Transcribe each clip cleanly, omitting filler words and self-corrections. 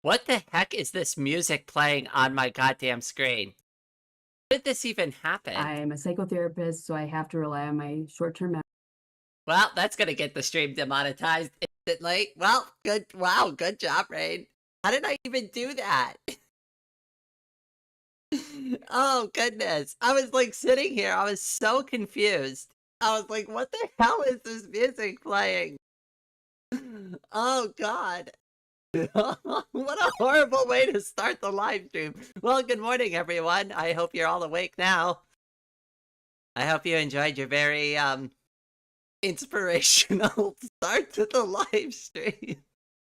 What the heck is this music playing on my goddamn screen? How did this even happen? I'm a psychotherapist, so I have to rely on my short-term memory. Well, that's gonna get the stream demonetized instantly. Well, good. Wow, good job, Rain. How did I even do that? Oh, goodness. I was like sitting here. I was so confused. I was like, what the hell is this music playing? Oh, God. What a horrible way to start the live stream. Well, good morning, everyone. I hope you're all awake now. I hope you enjoyed your very inspirational start to the live stream.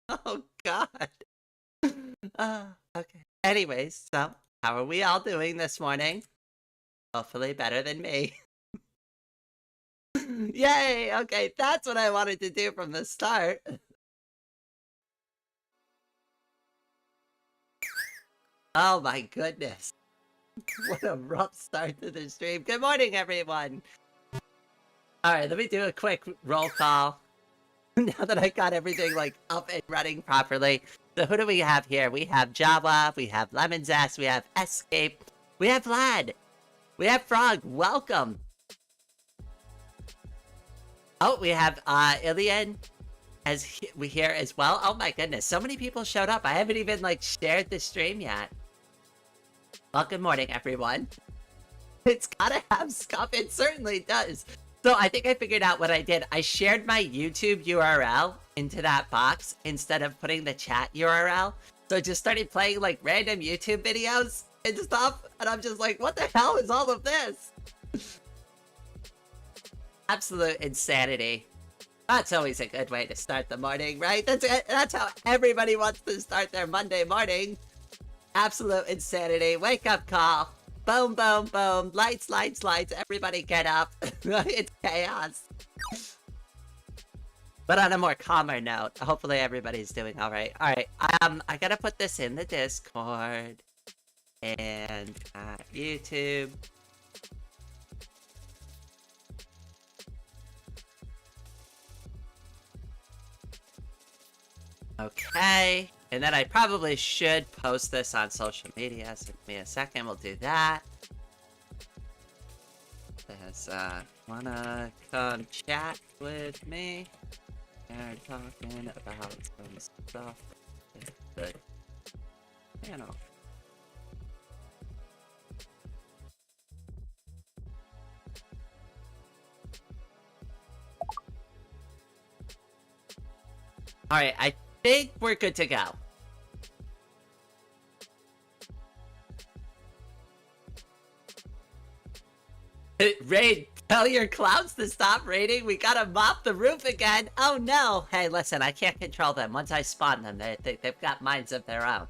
Oh, God. Okay. Anyways, so how are we all doing this morning? Hopefully better than me. Yay! Okay, that's what I wanted to do from the start. Oh my goodness. What a rough start to the stream. Good morning, everyone. Alright, let me do a quick roll call. Now that I got everything like up and running properly. So who do we have here? We have Java, we have Lemon Zest, we have Escape, we have Vlad, we have Frog, welcome. Oh, we have Ilian we here as well. Oh my goodness, so many people showed up. I haven't even like shared the stream yet. Well, good morning, everyone. It's gotta have scuff. It certainly does. So I think I figured out what I did. I shared my YouTube URL into that box instead of putting the chat URL. So I just started playing like random YouTube videos and stuff. And I'm just like, what the hell is all of this? Absolute insanity. That's always a good way to start the morning, right? That's how everybody wants to start their Monday morning. Absolute insanity. Wake up call. Boom, boom, boom. Lights, lights, lights. Everybody get up. It's chaos. But on a more calmer note, hopefully everybody's doing all right. All right. I gotta put this in the Discord and YouTube. Okay. And then I probably should post this on social media. So give me a second, we'll do that. Says, wanna come chat with me? We're talking about some stuff with the channel. Alright, I think we're good to go. Raid, tell your clouds to stop raiding. We gotta mop the roof again. Oh no. Hey, listen, I can't control them. Once I spawn them, they've got minds of their own.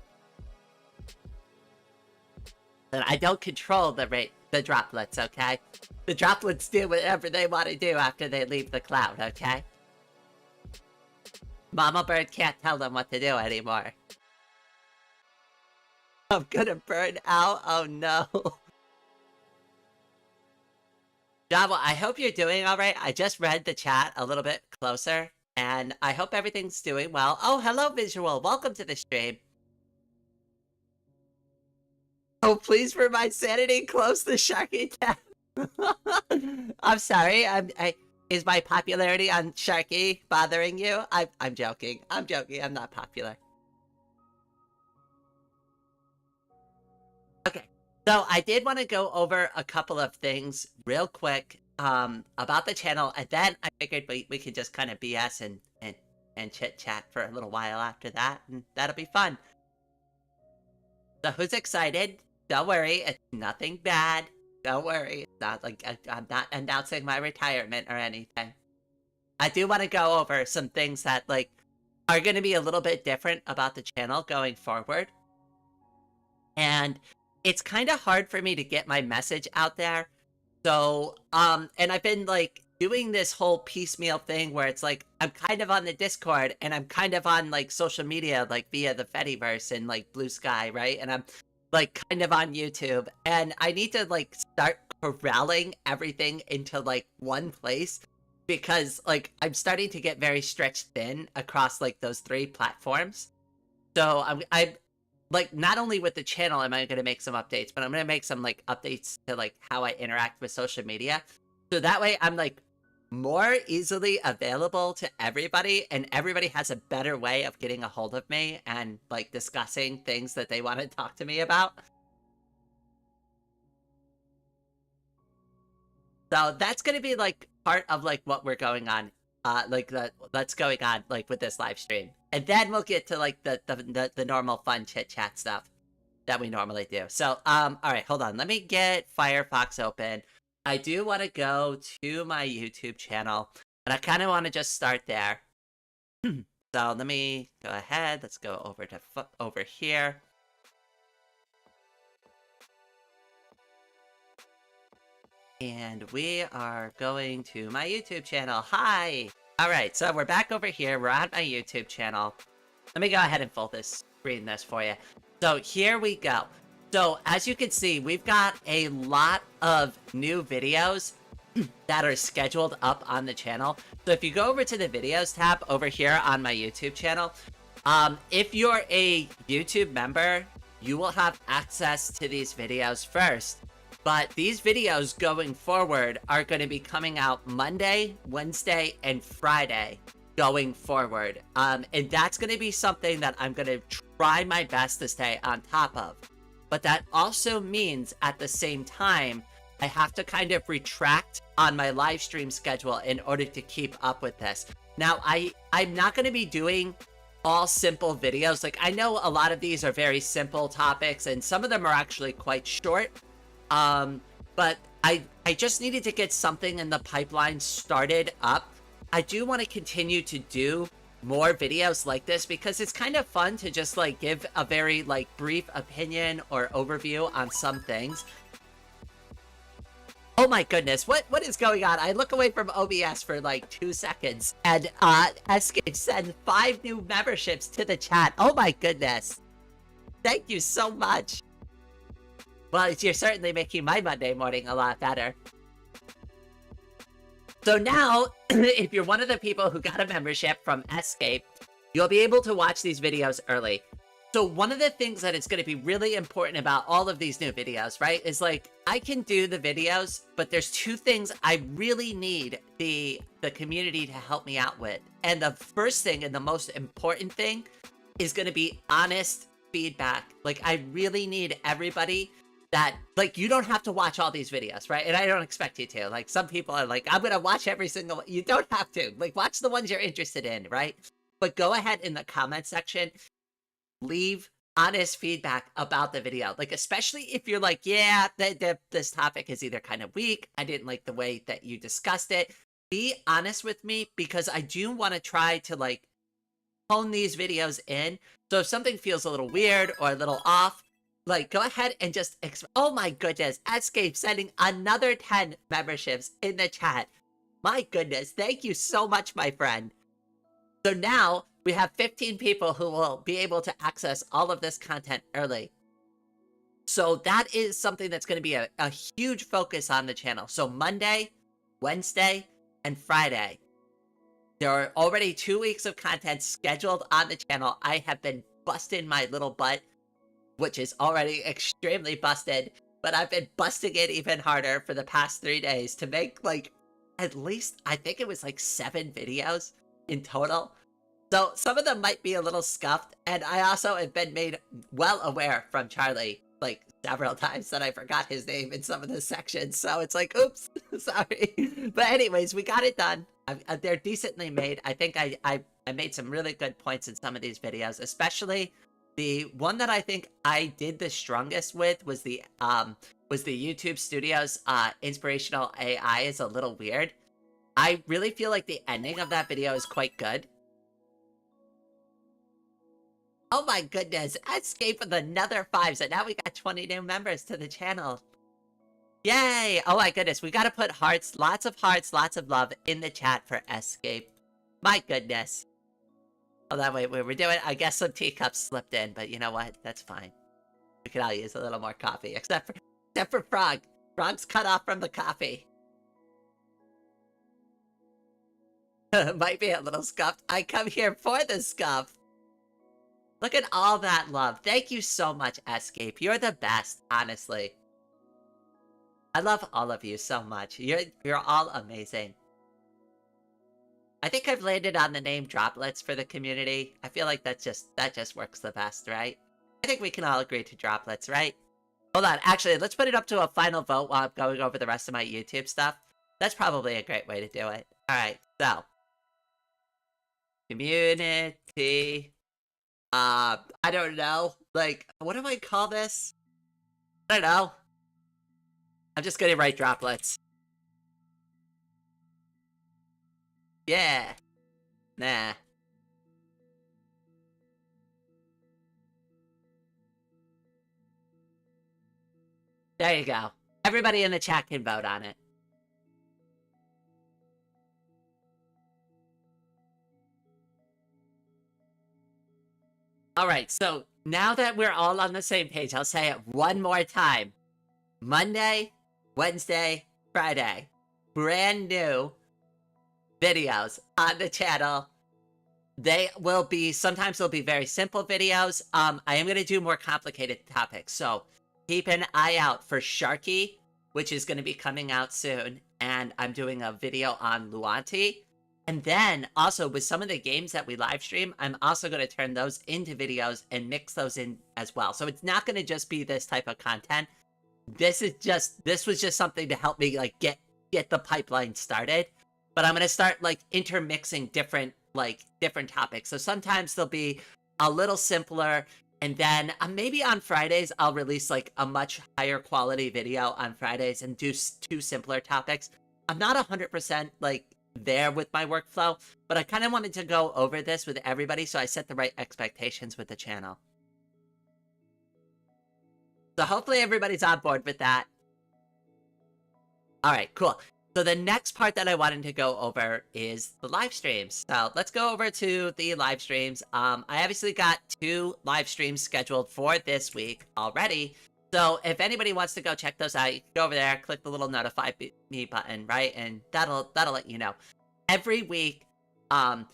And I don't control the droplets, okay? The droplets do whatever they want to do after they leave the cloud, okay? Mama Bird can't tell them what to do anymore. I'm gonna burn out. Oh no. Java, I hope you're doing alright. I just read the chat a little bit closer, and I hope everything's doing well. Oh, hello, Visual. Welcome to the stream. Oh, please, for my sanity, close the Sharky tab. I'm sorry. Is my popularity on Sharky bothering you? I'm joking. I'm joking. I'm not popular. Okay. So I did want to go over a couple of things real quick about the channel, and then I figured we could just kind of BS and chit-chat for a little while after that, and that'll be fun. So who's excited? Don't worry, it's nothing bad. Don't worry, it's not like I'm not announcing my retirement or anything. I do want to go over some things that like are going to be a little bit different about the channel going forward. And it's kind of hard for me to get my message out there. So, and I've been like doing this whole piecemeal thing where it's like, I'm kind of on the Discord and I'm kind of on like social media, like via the Fediverse and like Blue Sky, right? And I'm like kind of on YouTube, and I need to like start corralling everything into like one place because like I'm starting to get very stretched thin across like those 3 platforms. So I'm like, not only with the channel am I going to make some updates, but I'm going to make some like updates to like how I interact with social media. So that way I'm like more easily available to everybody, and everybody has a better way of getting a hold of me and like discussing things that they want to talk to me about. So that's going to be like part of like what we're going on, like that's going on like with this live stream, and then we'll get to like the normal fun chit chat stuff that we normally do. So all right, hold on, let me get Firefox open. I do want to go to my YouTube channel, and I kind of want to just start there. So let me go ahead. Let's go over to over here. And we are going to my YouTube channel. Hi! Alright, so we're back over here. We're on my YouTube channel. Let me go ahead and full screen this for you. So here we go. So as you can see, we've got a lot of new videos that are scheduled up on the channel. So if you go over to the videos tab over here on my YouTube channel, if you're a YouTube member, you will have access to these videos first. But these videos going forward are going to be coming out Monday, Wednesday, and Friday going forward. And that's going to be something that I'm going to try my best to stay on top of. But that also means at the same time, I have to kind of retract on my live stream schedule in order to keep up with this. Now, I'm not going to be doing all simple videos. Like, I know a lot of these are very simple topics, and some of them are actually quite short. But I just needed to get something in the pipeline started up. I do want to continue to do more videos like this because it's kind of fun to just like give a very like brief opinion or overview on some things. Oh my goodness, what is going on? I look away from OBS for like 2 seconds and Escape sent 5 new memberships to the chat. Oh my goodness. Thank you so much. Well, you're certainly making my Monday morning a lot better. So now, if you're one of the people who got a membership from Escape, you'll be able to watch these videos early. So one of the things that is going to be really important about all of these new videos, right, is like, I can do the videos, but there's 2 things I really need the community to help me out with. And the first thing and the most important thing is going to be honest feedback. Like, I really need everybody that, like, you don't have to watch all these videos, right? And I don't expect you to. Like, some people are like, I'm gonna watch every single one. You don't have to. Like, watch the ones you're interested in, right? But go ahead in the comment section, leave honest feedback about the video. Like, especially if you're like, yeah, this topic is either kind of weak, I didn't like the way that you discussed it. Be honest with me, because I do want to try to, like, hone these videos in. So if something feels a little weird or a little off, like, go ahead and just, oh my goodness, Escape sending another 10 memberships in the chat. My goodness, thank you so much, my friend. So now we have 15 people who will be able to access all of this content early. So that is something that's going to be a huge focus on the channel. So Monday, Wednesday, and Friday. There are already 2 weeks of content scheduled on the channel. I have been busting my little butt, which is already extremely busted, but I've been busting it even harder for the past 3 days to make, like, at least, I think it was like 7 videos in total. So some of them might be a little scuffed, and I also have been made well aware from Charlie, like, several times that I forgot his name in some of the sections, so it's like, oops, sorry. But anyways, we got it done. They're decently made. I think I made some really good points in some of these videos, especially the one that I think I did the strongest with was the YouTube Studios inspirational AI is a little weird. I really feel like the ending of that video is quite good. Oh my goodness, Escape with another 5, so now we got 20 new members to the channel. Yay! Oh my goodness, we gotta put hearts, lots of love in the chat for Escape. My goodness. Oh, that way we were doing, I guess some teacups slipped in, but you know what? That's fine. We could all use a little more coffee, except for Frog. Frog's cut off from the coffee. Might be a little scuffed. I come here for the scuff. Look at all that love. Thank you so much, Escape. You're the best, honestly. I love all of you so much. You're all amazing. I think I've landed on the name Droplets for the community. I feel like that just works the best, right? I think we can all agree to Droplets, right? Hold on, actually, let's put it up to a final vote while I'm going over the rest of my YouTube stuff. That's probably a great way to do it. Alright, so. Community. I don't know. Like, what do I call this? I don't know. I'm just gonna write Droplets. Yeah. Nah. There you go. Everybody in the chat can vote on it. Alright, so now that we're all on the same page, I'll say it one more time. Monday, Wednesday, Friday. Brand new videos on the channel. They will be, sometimes they'll be very simple videos. I am going to do more complicated topics. So keep an eye out for Sharky, which is going to be coming out soon. And I'm doing a video on Luanti. And then also with some of the games that we live stream, I'm also going to turn those into videos and mix those in as well. So it's not going to just be this type of content. This was just something to help me like get the pipeline started. But I'm going to start like intermixing different topics. So sometimes they'll be a little simpler, and then maybe on Fridays I'll release like a much higher quality video on Fridays and do two simpler topics. I'm not 100% like there with my workflow, but I kind of wanted to go over this with everybody so I set the right expectations with the channel. So hopefully everybody's on board with that. All right, cool. So the next part that I wanted to go over is the live streams. So let's go over to the live streams. I obviously got 2 live streams scheduled for this week already. So if anybody wants to go check those out, you can go over there, click the little notify me button, right? And that'll let you know. Every week, from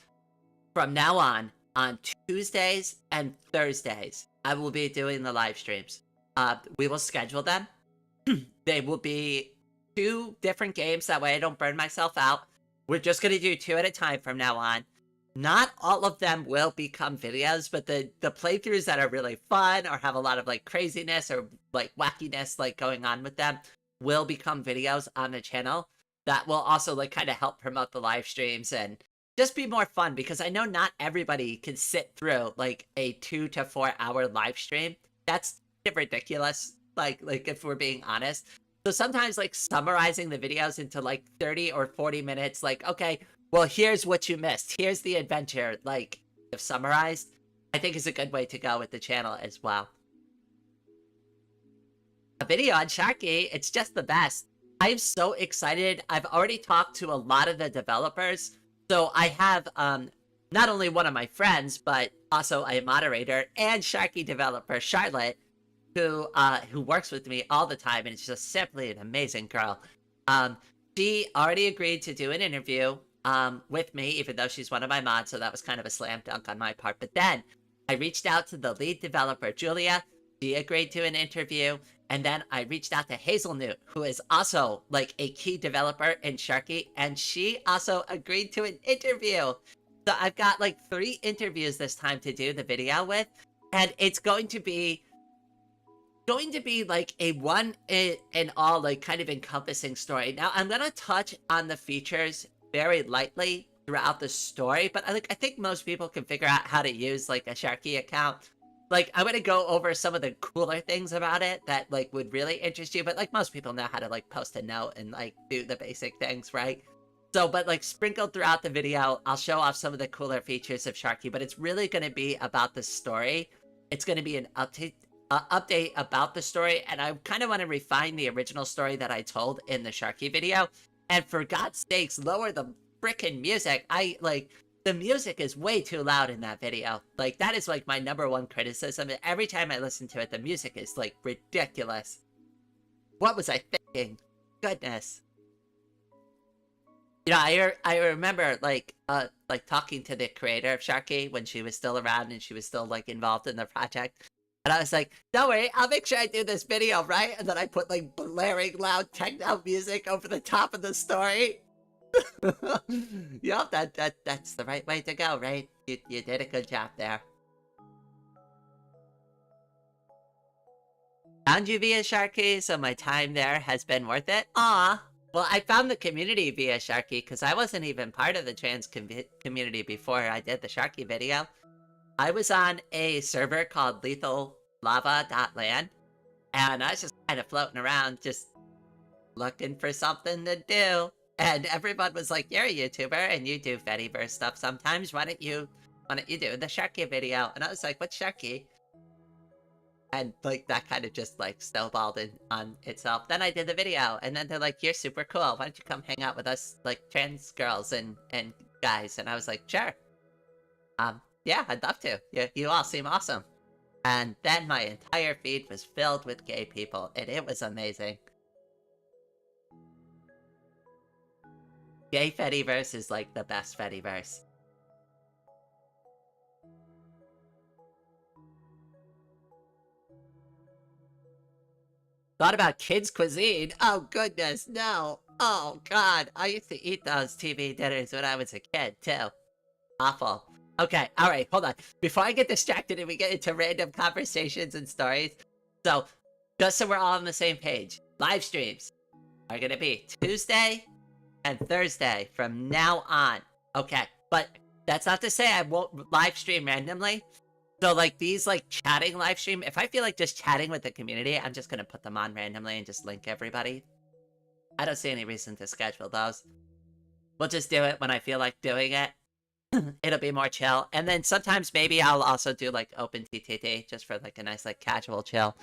now on Tuesdays and Thursdays, I will be doing the live streams. We will schedule them. They will be 2 different games, that way I don't burn myself out. We're just going to do 2 at a time from now on. Not all of them will become videos, but the playthroughs that are really fun or have a lot of like craziness or like wackiness like going on with them will become videos on the channel. That will also like kind of help promote the live streams and just be more fun, because I know not everybody can sit through like a 2 to 4 hour live stream. That's ridiculous, like if we're being honest. So sometimes like summarizing the videos into like 30 or 40 minutes, like, okay, well, here's what you missed. Here's the adventure, like, if summarized, I think is a good way to go with the channel as well. A video on Sharky, it's just the best. I'm so excited. I've already talked to a lot of the developers. So I have not only one of my friends, but also a moderator and Sharky developer, Charlotte, who works with me all the time, and it's just simply an amazing girl. She already agreed to do an interview with me, even though she's one of my mods, so that was kind of a slam dunk on my part. But then I reached out to the lead developer, Julia. She agreed to an interview, and then I reached out to Hazelnut, who is also like a key developer in Sharky, and she also agreed to an interview. So I've got like 3 interviews this time to do the video with, and it's going to be like a one and all like kind of encompassing story. Now I'm gonna touch on the features very lightly throughout the story, but I think most people can figure out how to use like a Sharky account. Like I'm gonna go over some of the cooler things about it that like would really interest you, but like most people know how to like post a note and like do the basic things, right? So, but like sprinkled throughout the video, I'll show off some of the cooler features of Sharky, but it's really gonna be about the story. It's gonna be an update about the story, and I kind of want to refine the original story that I told in the Sharky video. And for God's sakes, lower the frickin' music. The music is way too loud in that video. Like, that is like my #1 criticism. Every time I listen to it, the music is like ridiculous. What was I thinking? Goodness. You know, I remember like talking to the creator of Sharky when she was still around and she was still like involved in the project. And I was like, don't worry, I'll make sure I do this video, right? And then I put like blaring loud techno music over the top of the story. Yep, that's the right way to go, right? You did a good job there. Found you via Sharky, so my time there has been worth it. Aw. Well, I found the community via Sharky because I wasn't even part of the trans community before I did the Sharky video. I was on a server called LethalLava.land, and I was just kind of floating around, just looking for something to do. And everyone was like, "You're a YouTuber and you do Fediverse stuff sometimes. Why don't you do the Sharky video?" And I was like, "What's Sharky?" And like that kind of just like snowballed on itself. Then I did the video, and then they're like, "You're super cool. Why don't you come hang out with us, like trans girls and guys?" And I was like, "Sure. Yeah, I'd love to. You all seem awesome." And then my entire feed was filled with gay people, and it was amazing. Gay Fediverse is like the best Fediverse. Thought about kids' cuisine? Oh goodness, no. Oh god, I used to eat those TV dinners when I was a kid, too. Awful. Okay, alright, hold on. Before I get distracted and we get into random conversations and stories, so, just so we're all on the same page, live streams are gonna be Tuesday and Thursday from now on. Okay, but that's not to say I won't live stream randomly. So, like, these, like, chatting live stream, if I feel like just chatting with the community, I'm just gonna put them on randomly and just link everybody. I don't see any reason to schedule those. We'll just do it when I feel like doing it. It'll be more chill. And then sometimes maybe I'll also do, like, open TTT, just for, like, a nice, like, casual chill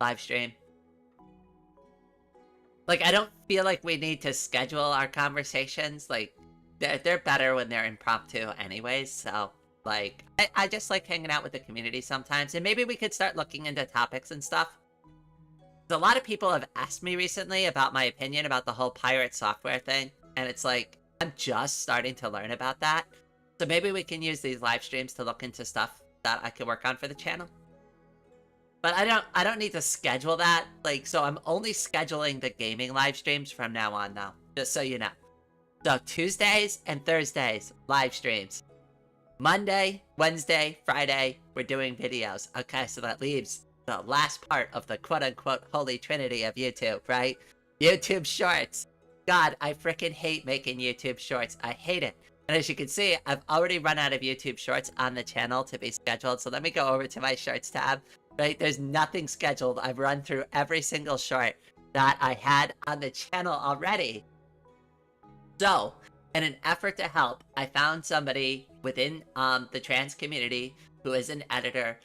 live stream. Like, I don't feel like we need to schedule our conversations. Like, they're better when they're impromptu anyways, so... Like, I just like hanging out with the community sometimes, and maybe we could start looking into topics and stuff. A lot of people have asked me recently about my opinion about the whole pirate software thing, and it's like, I'm just starting to learn about that. So maybe we can use these live streams to look into stuff that I could work on for the channel. But I don't need to schedule that, like, so I'm only scheduling the gaming live streams from now on, though, just so you know. So Tuesdays and Thursdays, live streams. Monday, Wednesday, Friday, we're doing videos. Okay, so that leaves the last part of the quote-unquote holy trinity of YouTube, right? YouTube Shorts. God, I freaking hate making YouTube Shorts. I hate it. And as you can see, I've already run out of YouTube Shorts on the channel to be scheduled. So let me go over to my Shorts tab, right? There's nothing scheduled. I've run through every single short that I had on the channel already. So, in an effort to help, I found somebody within the trans community who is an editor.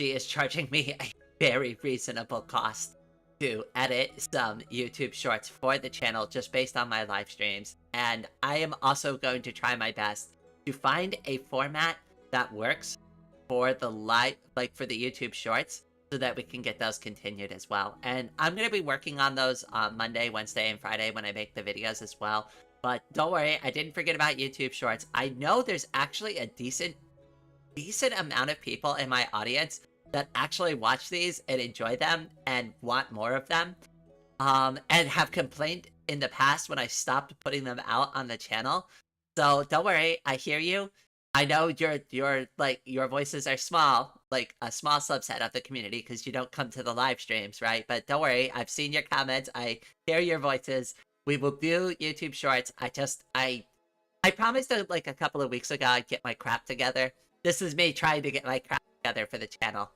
She is charging me a very reasonable cost to edit some YouTube shorts for the channel just based on my live streams. And I am also going to try my best to find a format that works for the for the YouTube shorts so that we can get those continued as well. And I'm going to be working on those on Monday, Wednesday, and Friday when I make the videos as well. But don't worry, I didn't forget about YouTube Shorts. I know there's actually a decent amount of people in my audience that actually watch these and enjoy them and want more of them. And have complained in the past when I stopped putting them out on the channel. So don't worry, I hear you. I know your voices are small, like a small subset of the community because you don't come to the live streams, right? But don't worry, I've seen your comments, I hear your voices. We will do YouTube Shorts. I promised like a couple of weeks ago I'd get my crap together. This is me trying to get my crap together for the channel.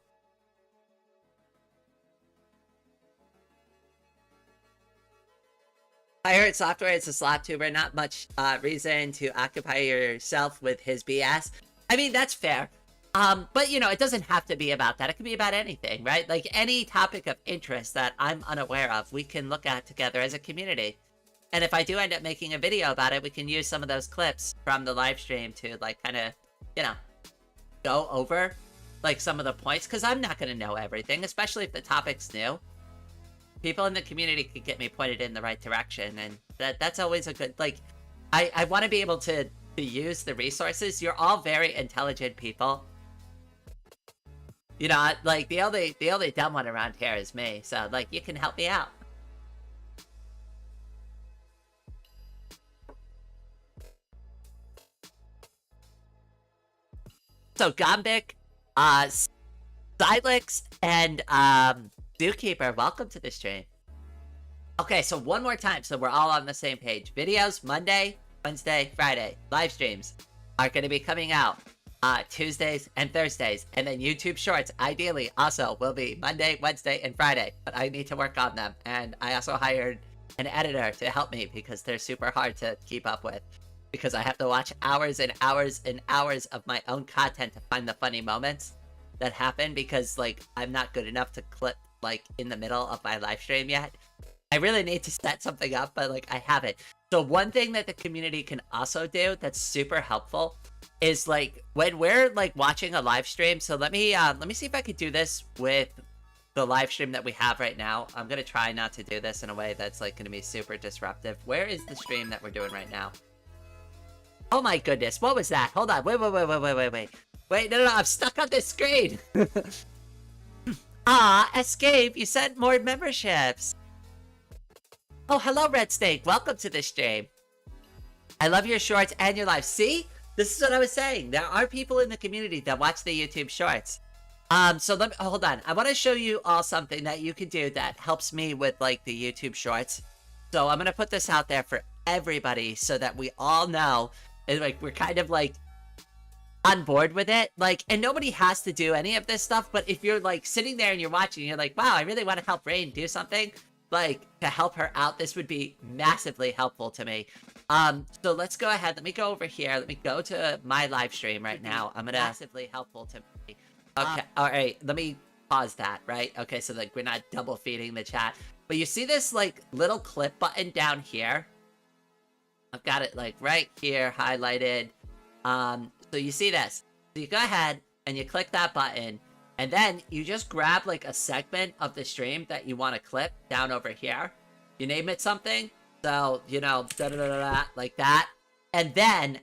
Pirate software is a slot tuber, not much reason to occupy yourself with his BS. I mean, that's fair. But you know, it doesn't have to be about that. It could be about anything, right? Like any topic of interest that I'm unaware of, we can look at together as a community. And if I do end up making a video about it, we can use some of those clips from the live stream to like kind of, you know, go over like some of the points, because I'm not going to know everything, especially if the topic's new. people in the community can get me pointed in the right direction, and that's always a good, like, I want to be able to use the resources. You're all very intelligent people. You know, like, the only dumb one around here is me, so, like, you can help me out. So, Gombik, Silex, and, Zookeeper, welcome to the stream. Okay, so one more time, so we're all on the same page. Videos, Monday, Wednesday, Friday. Live streams are going to be coming out Tuesdays and Thursdays. And then YouTube Shorts, ideally, also will be Monday, Wednesday, and Friday. But I need to work on them. And I also hired an editor to help me because they're super hard to keep up with. Because I have to watch hours and hours and hours of my own content to find the funny moments that happen. Because, like, I'm not good enough to clip, like, in the middle of my live stream yet. I really need to set something up, but, like, I haven't. So one thing that the community can also do that's super helpful is, like, when we're, like, watching a live stream. So let me see if I could do this with the live stream that we have right now. I'm gonna try not to do this in a way that's, like, gonna be super disruptive. Where is the stream that we're doing right now? Oh my goodness, what was that? Hold on, wait. Wait, no, I'm stuck on this screen. Escape, you sent more memberships. Oh, hello, Red Snake. Welcome to the stream. I love your shorts and your live. See? This is what I was saying. There are people in the community that watch the YouTube shorts. So let me, hold on. I want to show you all something that you can do that helps me with, like, the YouTube shorts. So I'm going to put this out there for everybody so that we all know, and, like, we're kind of, like, on board with it. Like, and nobody has to do any of this stuff, but if you're, like, sitting there and you're watching, you're like, wow, I really want to help Rain do something. Like, to help her out, this would be massively helpful to me. So let's go ahead. Let me go over here. Let me go to my live stream right now. I'm gonna massively helpful to me. Okay, all right. Let me pause that, right? Okay, so, like, we're not double feeding the chat. But you see this, like, little clip button down here? I've got it, like, right here highlighted. So you see this. So you go ahead and you click that button. And then you just grab, like, a segment of the stream that you want to clip down over here. You name it something. So, you know, like that. And then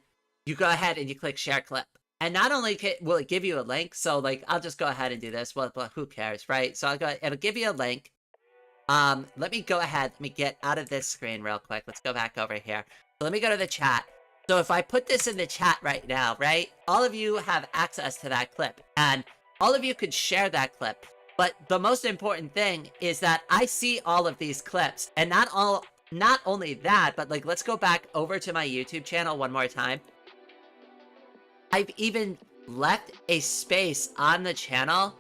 you go ahead and you click share clip. And not only will it give you a link, so, like, I'll just go ahead and do this. Well, who cares, right? So it'll give you a link. Let me go ahead. Let me get out of this screen real quick. Let's go back over here. So let me go to the chat. So if I put this in the chat right now, right? All of you have access to that clip. And all of you could share that clip, but the most important thing is that I see all of these clips, and not only that, but, like, let's go back over to my YouTube channel one more time. I've even left a space on the channel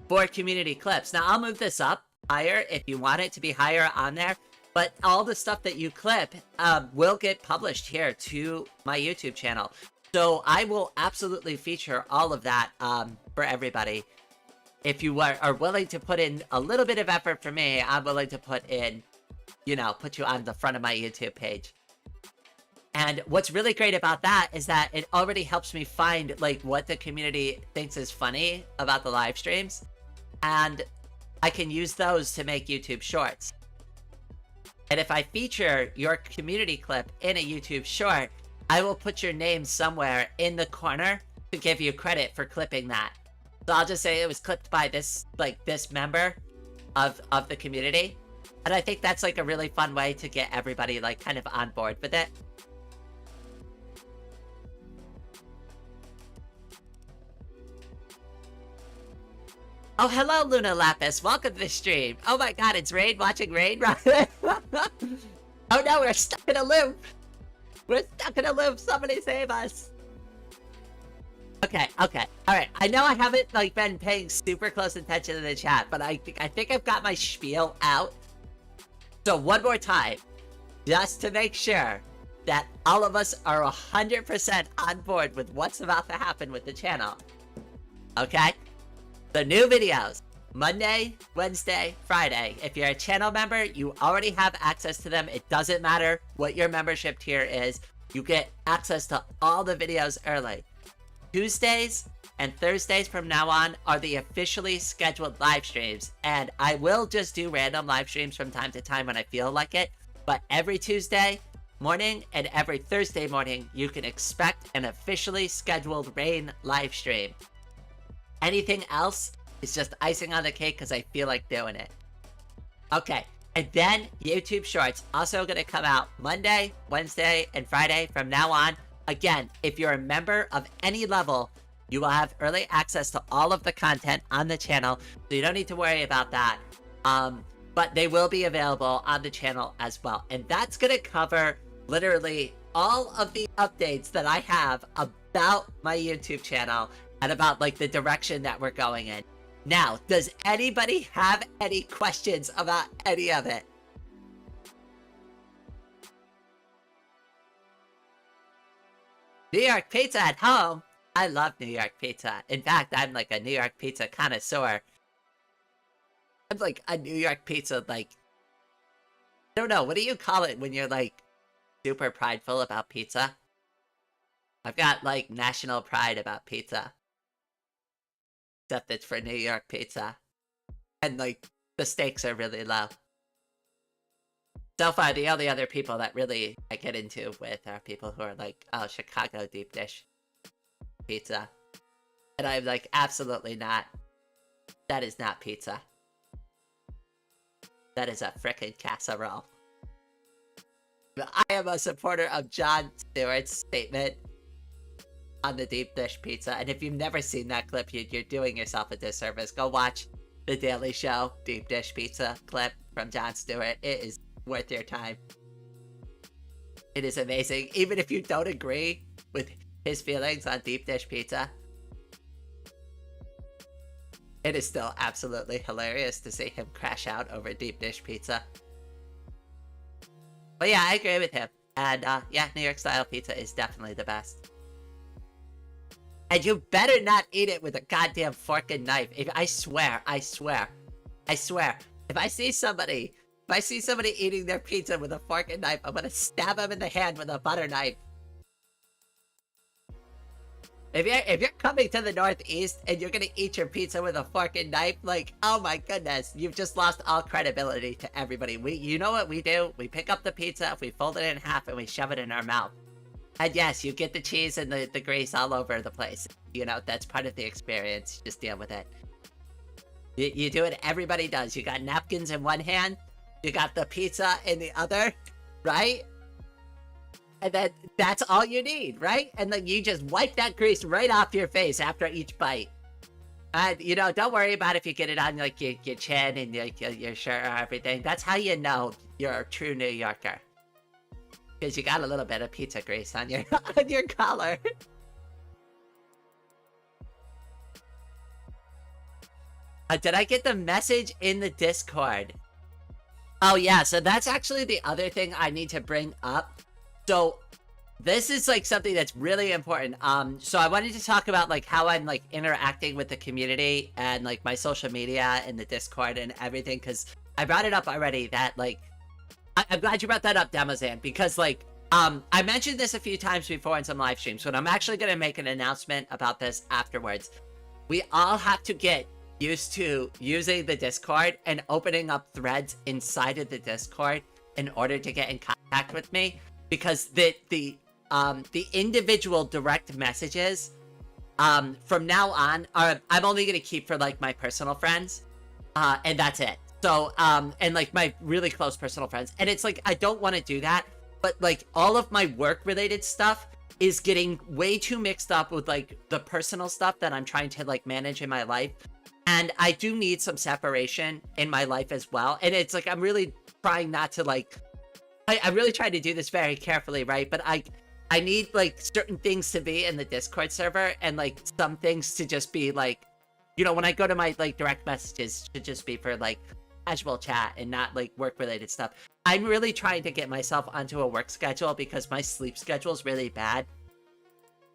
for community clips. Now, I'll move this up higher if you want it to be higher on there, but all the stuff that you clip will get published here to my YouTube channel. So I will absolutely feature all of that for everybody. If you are willing to put in a little bit of effort for me, I'm willing to put in, you know, put you on the front of my YouTube page. And what's really great about that is that it already helps me find, like, what the community thinks is funny about the live streams. And I can use those to make YouTube shorts. And if I feature your community clip in a YouTube short, I will put your name somewhere in the corner to give you credit for clipping that. So I'll just say it was clipped by this, like, this member of the community. And I think that's, like, a really fun way to get everybody, like, kind of on board with it. Oh, hello, Luna Lapis. Welcome to the stream. Oh my god, it's Rain watching Rain. Oh no, we're stuck in a loop. We're stuck in a loop. Somebody save us. Okay. All right. I know I haven't, like, been paying super close attention to the chat, but I think I've got my spiel out. So one more time, just to make sure that all of us are 100% on board with what's about to happen with the channel. Okay? The new videos, Monday, Wednesday, Friday. If you're a channel member, you already have access to them. It doesn't matter what your membership tier is. You get access to all the videos early. Tuesdays And Thursdays from now on are the officially scheduled live streams. And I will just do random live streams from time to time when I feel like it. But every Tuesday morning and every Thursday morning, you can expect an officially scheduled Rain live stream. Anything else is just icing on the cake because I feel like doing it. Okay, and then YouTube Shorts also going to come out Monday, Wednesday, and Friday from now on. Again, if you're a member of any level, you will have early access to all of the content on the channel, so you don't need to worry about that. But they will be available on the channel as well. And that's going to cover literally all of the updates that I have about my YouTube channel and about like the direction that we're going in. Now, does anybody have any questions about any of it? New York pizza at home? I love New York pizza. In fact, I'm like a New York pizza connoisseur. I'm like a New York pizza, like, I don't know, what do you call it when you're like super prideful about pizza? I've got like national pride about pizza. Except it's for New York pizza. And like, the stakes are really low. So far, the only other people that really I get into with are people who are like, oh, Chicago deep dish pizza. And I'm like, absolutely not. That is not pizza. That is a frickin' casserole. But I am a supporter of Jon Stewart's statement on the deep dish pizza. And if you've never seen that clip, you're doing yourself a disservice. Go watch the Daily Show deep dish pizza clip from Jon Stewart. It is worth your time. It is amazing. Even if you don't agree with his feelings on deep dish pizza, it is still absolutely hilarious to see him crash out over deep dish pizza. But yeah, I agree with him. And yeah, New York style pizza is definitely the best. And you better not eat it with a goddamn fork and knife. I swear. If I see somebody eating their pizza with a fork and knife, I'm gonna stab them in the hand with a butter knife. If you're coming to the Northeast and you're gonna eat your pizza with a fork and knife, like, oh my goodness, you've just lost all credibility to everybody. You know what we do? We pick up the pizza, we fold it in half, and we shove it in our mouth. And yes, you get the cheese and the grease all over the place. You know, that's part of the experience. Just deal with it. You do it, everybody does. You got napkins in one hand, you got the pizza in the other, right? And then that's all you need, right? And then you just wipe that grease right off your face after each bite. And, you know, don't worry about if you get it on, like, your chin and like, your shirt or everything. That's how you know you're a true New Yorker. Because you got a little bit of pizza grease on your, on your collar. Did I get the message in the Discord? Oh, yeah, so that's actually the other thing I need to bring up. So this is like something that's really important. So I wanted to talk about like how I'm like interacting with the community and like my social media and the Discord and everything, because I brought it up already that like I'm glad you brought that up, Demozan, because like I mentioned this a few times before in some live streams, but I'm actually gonna make an announcement about this afterwards. We all have to get used to using the Discord and opening up threads inside of the Discord in order to get in contact with me. Because the individual direct messages from now on I'm only gonna keep for like my personal friends, and that's it. So and like my really close personal friends, and it's like I don't want to do that, but like all of my work related stuff is getting way too mixed up with like the personal stuff that I'm trying to like manage in my life, and I do need some separation in my life as well. And it's like I'm really trying not to like. I really try to do this very carefully, right? But I need like certain things to be in the Discord server and like some things to just be like, you know, when I go to my like direct messages should just be for like casual chat and not like work related stuff. I'm really trying to get myself onto a work schedule because my sleep schedule is really bad.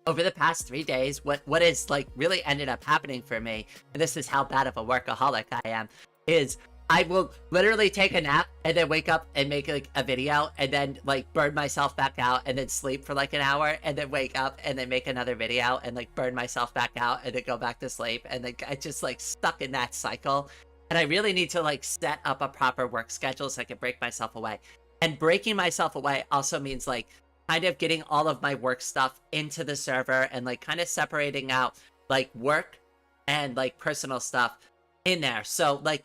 Over the past 3 days, what has like really ended up happening for me, and this is how bad of a workaholic I am, is I will literally take a nap and then wake up and make like a video and then like burn myself back out and then sleep for like an hour and then wake up and then make another video and like burn myself back out and then go back to sleep, and then I just like stuck in that cycle. And I really need to like set up a proper work schedule so I can break myself away. And breaking myself away also means like kind of getting all of my work stuff into the server and like kind of separating out like work and like personal stuff in there. So like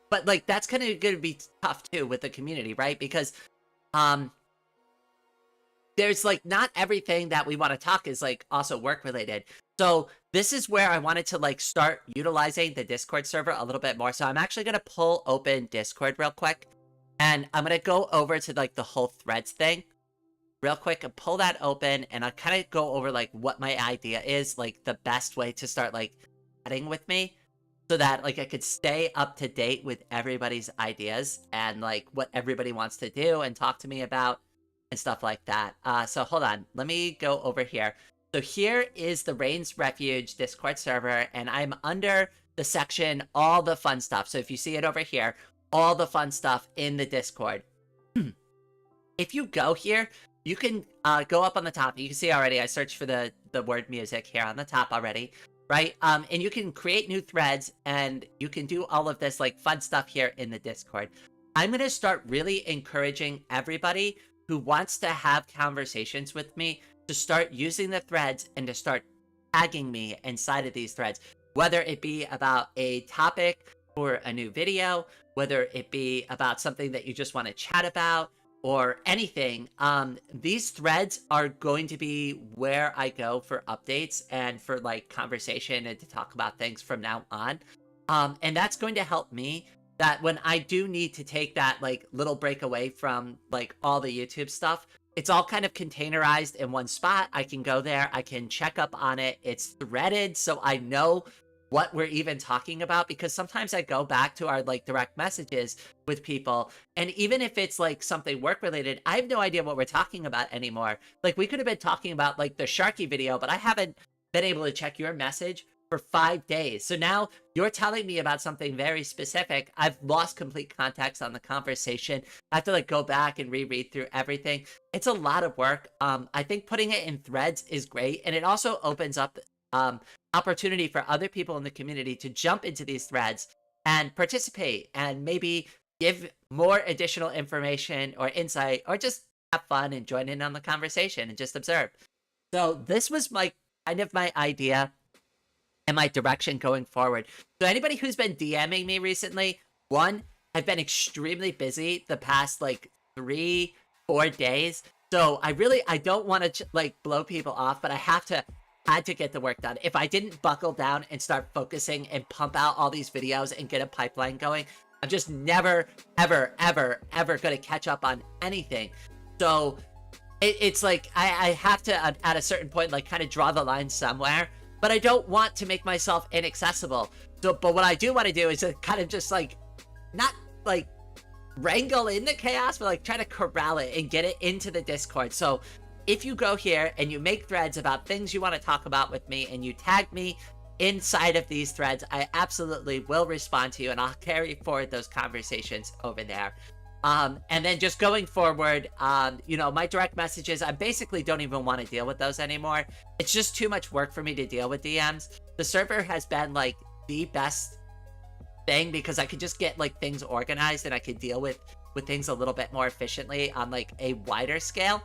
but like that's kind of going to be tough too with the community, right? Because there's like not everything that we want to talk is like also work related. So this is where I wanted to like start utilizing the Discord server a little bit more. So I'm actually going to pull open Discord real quick, and I'm going to go over to like the whole threads thing real quick and pull that open, and I'll kind of go over like what my idea is, like the best way to start like chatting with me, so that like I could stay up to date with everybody's ideas and like what everybody wants to do and talk to me about and stuff like that. So hold on, let me go over here. So here is the Rain's Refuge Discord server, and I'm under the section all the fun stuff. So if you see it over here, all the fun stuff in the Discord. If you go here, you can go up on the top. You can see already I searched for the word music here on the top already, right? And you can create new threads, and you can do all of this like fun stuff here in the Discord. I'm going to start really encouraging everybody who wants to have conversations with me to start using the threads and to start tagging me inside of these threads, whether it be about a topic for a new video, whether it be about something that you just want to chat about, or anything. These threads are going to be where I go for updates and for like conversation and to talk about things from now on. And that's going to help me that when I do need to take that like little break away from like all the YouTube stuff, it's all kind of containerized in one spot. I can go there, I can check up on it. It's threaded, so I know what we're even talking about, because sometimes I go back to our like direct messages with people, and even if it's like something work related, I have no idea what we're talking about anymore. Like we could have been talking about like the Sharky video, but I haven't been able to check your message for 5 days. So now you're telling me about something very specific. I've lost complete context on the conversation. I have to like go back and reread through everything. It's a lot of work. I think putting it in threads is great, and it also opens up opportunity for other people in the community to jump into these threads and participate and maybe give more additional information or insight, or just have fun and join in on the conversation and just observe. So this was my kind of my idea and my direction going forward. So anybody who's been DMing me recently, one, I've been extremely busy the past like 3-4 days. So I don't want to like blow people off, but I had to get the work done. If I didn't buckle down and start focusing and pump out all these videos and get a pipeline going, I'm just never, ever, ever, ever going to catch up on anything. So it's like I have to, at a certain point, like kind of draw the line somewhere, but I don't want to make myself inaccessible. So, but what I do want to do is to kind of just like, not like wrangle in the chaos, but like try to corral it and get it into the Discord. So if you go here and you make threads about things you want to talk about with me and you tag me inside of these threads, I absolutely will respond to you, and I'll carry forward those conversations over there. And then just going forward, you know, my direct messages, I basically don't even want to deal with those anymore. It's just too much work for me to deal with DMs. The server has been like the best thing because I could just get like things organized and I could deal with things a little bit more efficiently on like a wider scale.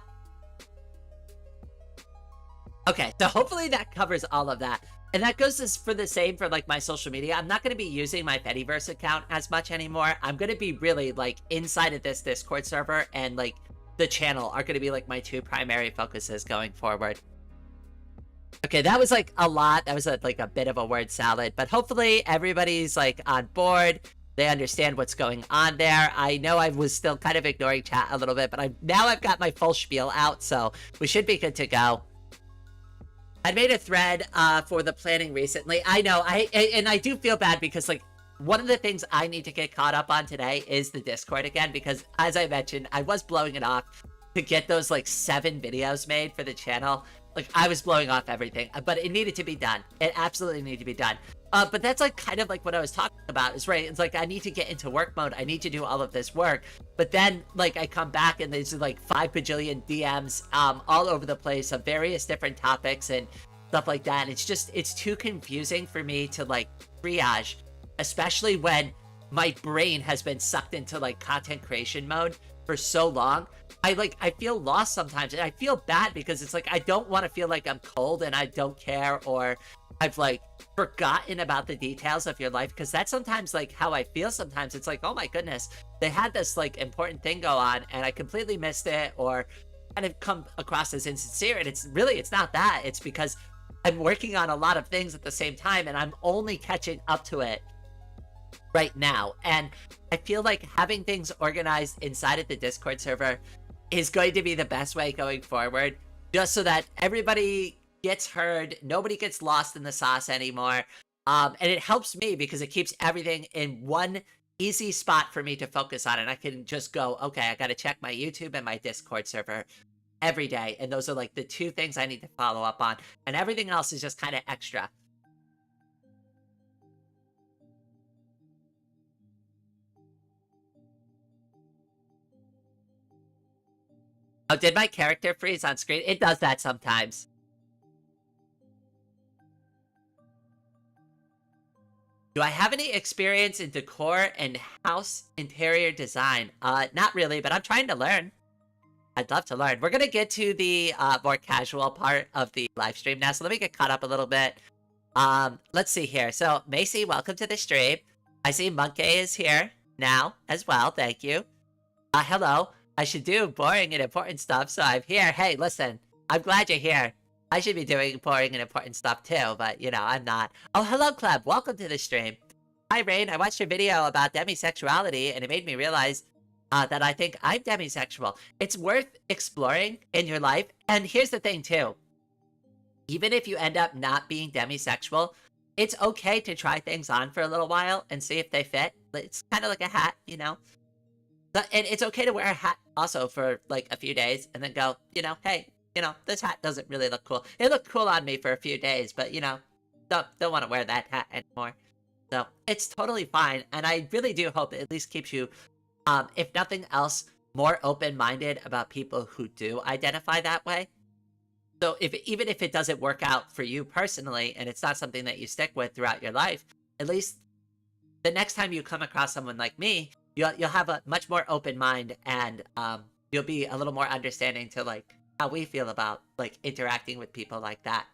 Okay, so hopefully that covers all of that. And that goes for the same for like my social media. I'm not going to be using my Fediverse account as much anymore. I'm going to be really like inside of this Discord server, and like the channel are going to be like my two primary focuses going forward. Okay, that was like a lot. That was like a bit of a word salad, but hopefully everybody's like on board. They understand what's going on there. I know I was still kind of ignoring chat a little bit, but now I've got my full spiel out, so we should be good to go. I made a thread for the planning recently. I know, and I do feel bad because like one of the things I need to get caught up on today is the Discord again, because as I mentioned, I was blowing it off to get those like 7 videos made for the channel, like I was blowing off everything, but it needed to be done. It absolutely needed to be done. But that's like kind of like what I was talking about is right. It's like I need to get into work mode. I need to do all of this work. But then like I come back and there's like 5 bajillion DMs all over the place of various different topics and stuff like that. And it's too confusing for me to like triage, especially when my brain has been sucked into like content creation mode for so long. I feel lost sometimes, and I feel bad because it's like I don't want to feel like I'm cold and I don't care, or I've like forgotten about the details of your life, because that's sometimes like how I feel sometimes. It's like, oh my goodness, they had this like important thing go on and I completely missed it, or kind of come across as insincere. And it's not that. It's because I'm working on a lot of things at the same time and I'm only catching up to it right now. And I feel like having things organized inside of the Discord server is going to be the best way going forward, just so that everybody gets heard, nobody gets lost in the sauce anymore. And it helps me because it keeps everything in one easy spot for me to focus on. And I can just go, okay, I got to check my YouTube and my Discord server every day. And those are like the 2 things I need to follow up on. And everything else is just kind of extra. Oh, did my character freeze on screen? It does that sometimes. Do I have any experience in decor and house interior design? Not really, but I'm trying to learn. I'd love to learn. We're gonna get to the more casual part of the live stream now, so let me get caught up a little bit. Let's see here. So, Macy, welcome to the stream. I see Monkey is here now as well. Thank you. Hello. I should do boring and important stuff, so I'm here. Hey, listen, I'm glad you're here. I should be doing boring and important stuff too, but, you know, I'm not. Oh, hello, Cleb. Welcome to the stream. Hi, Rain. I watched your video about demisexuality, and it made me realize that I think I'm demisexual. It's worth exploring in your life. And here's the thing, too. Even if you end up not being demisexual, it's okay to try things on for a little while and see if they fit. It's kind of like a hat, you know? And it's okay to wear a hat also for like a few days and then go, you know, hey, you know, this hat doesn't really look cool. It looked cool on me for a few days, but you know, don't want to wear that hat anymore. So it's totally fine. And I really do hope it at least keeps you, if nothing else, more open-minded about people who do identify that way. So even if it doesn't work out for you personally and it's not something that you stick with throughout your life, at least the next time you come across someone like me, you'll have a much more open mind, and you'll be a little more understanding to like how we feel about like interacting with people like that.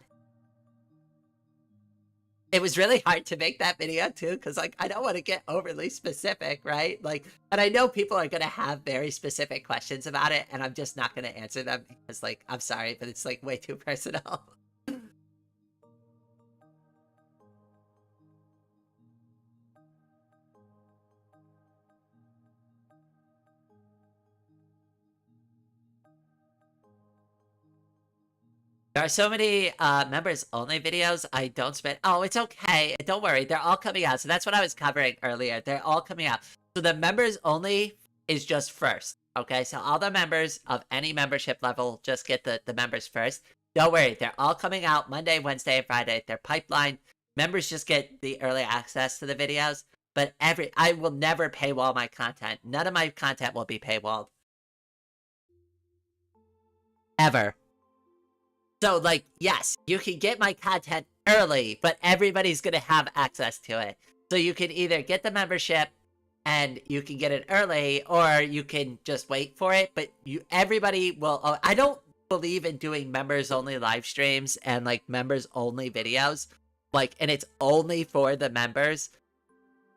It was really hard to make that video too, because like I don't want to get overly specific, right? Like, and I know people are gonna have very specific questions about it, and I'm just not gonna answer them because like I'm sorry, but it's like way too personal. There are so many members only videos I don't spend. Oh, it's okay. Don't worry. They're all coming out. So that's what I was covering earlier. They're all coming out. So the members only is just first. Okay. So all the members of any membership level just get the members first. Don't worry. They're all coming out Monday, Wednesday, and Friday. They're pipeline. Members just get the early access to the videos. But I will never paywall my content. None of my content will be paywalled. Ever. So, like, yes, you can get my content early, but everybody's going to have access to it. So you can either get the membership and you can get it early, or you can just wait for it. But everybody will... I don't believe in doing members-only live streams and, like, members-only videos. Like, and it's only for the members.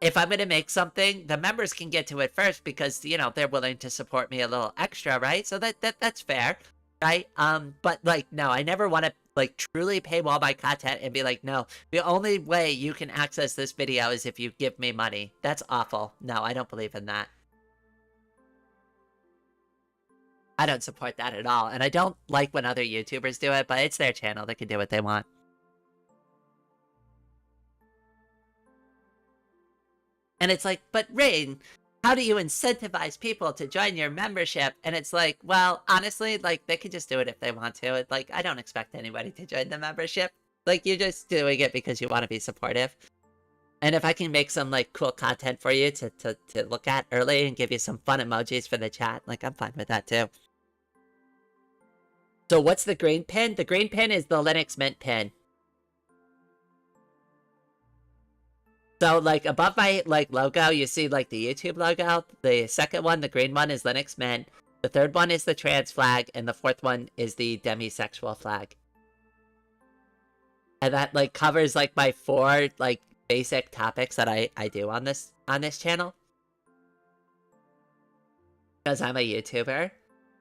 If I'm going to make something, the members can get to it first because, you know, they're willing to support me a little extra, right? So that's fair. Right? But like, no, I never want to like truly paywall my content and be like, no, the only way you can access this video is if you give me money. That's awful. No, I don't believe in that. I don't support that at all. And I don't like when other YouTubers do it, but it's their channel. They can do what they want. And it's like, but Rain, how do you incentivize people to join your membership? And it's like, well, honestly, like they can just do it if they want to. Like, I don't expect anybody to join the membership. Like, you're just doing it because you want to be supportive. And if I can make some like cool content for you to look at early and give you some fun emojis for the chat, like I'm fine with that too. So what's the green pin? The green pin is the Linux Mint pin. So like above my like logo, you see like the YouTube logo. The second one, the green one, is Linux Mint. The third one is the trans flag, and the fourth one is the demisexual flag. And that like covers like my 4 like basic topics that I do on this channel. Because I'm a YouTuber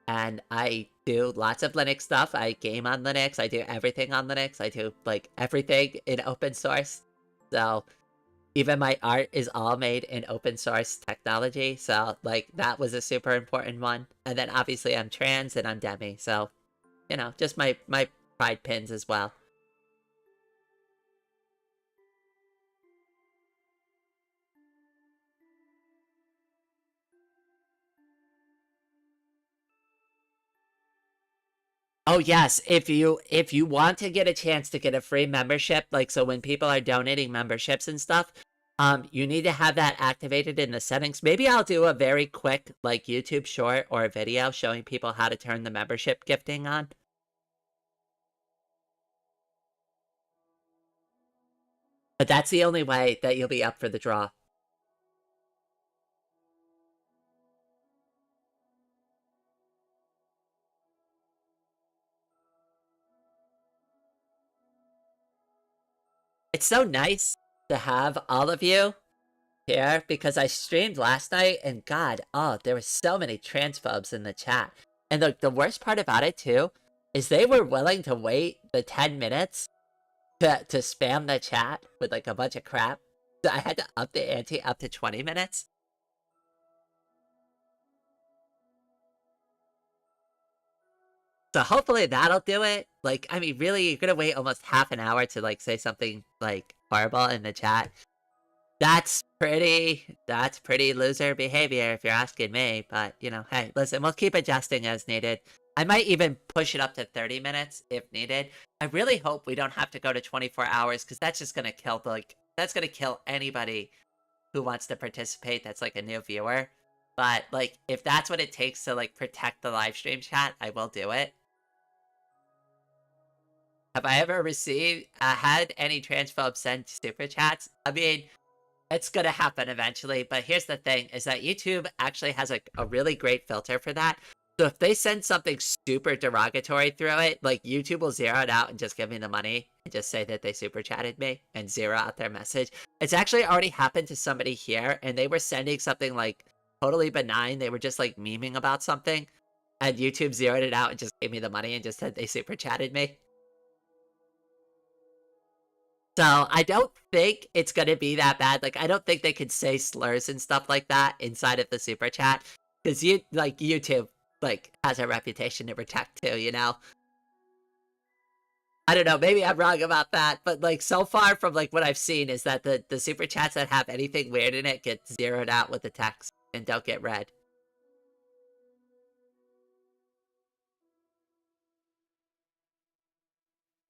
and I do lots of Linux stuff. I game on Linux. I do everything on Linux. I do like everything in open source. So even my art is all made in open source technology. So like that was a super important one. And then obviously I'm trans and I'm demi. So, you know, just my pride pins as well. Oh yes, if you want to get a chance to get a free membership, like so when people are donating memberships and stuff, you need to have that activated in the settings. Maybe I'll do a very quick like YouTube short or a video showing people how to turn the membership gifting on. But that's the only way that you'll be up for the draw. It's so nice to have all of you here because I streamed last night and God, oh, there were so many transphobes in the chat. And the worst part about it too is they were willing to wait the 10 minutes to spam the chat with like a bunch of crap. So I had to up the ante up to 20 minutes. So hopefully that'll do it. Like, I mean, really, you're gonna wait almost half an hour to like say something like horrible in the chat. That's pretty loser behavior if you're asking me. But, you know, hey, listen, we'll keep adjusting as needed. I might even push it up to 30 minutes if needed. I really hope we don't have to go to 24 hours because that's just gonna kill that's gonna kill anybody who wants to participate that's like a new viewer. But like if that's what it takes to like protect the live stream chat, I will do it. Have I ever had any transphobes send super chats? I mean, it's gonna happen eventually, but here's the thing, is that YouTube actually has a really great filter for that. So if they send something super derogatory through it, like YouTube will zero it out and just give me the money and just say that they super chatted me and zero out their message. It's actually already happened to somebody here and they were sending something like totally benign. They were just like memeing about something and YouTube zeroed it out and just gave me the money and just said they super chatted me. So I don't think it's gonna be that bad. Like I don't think they could say slurs and stuff like that inside of the super chat. Because YouTube like has a reputation to protect too, you know? I don't know, maybe I'm wrong about that, but like so far from like what I've seen is that the super chats that have anything weird in it get zeroed out with the text and don't get read.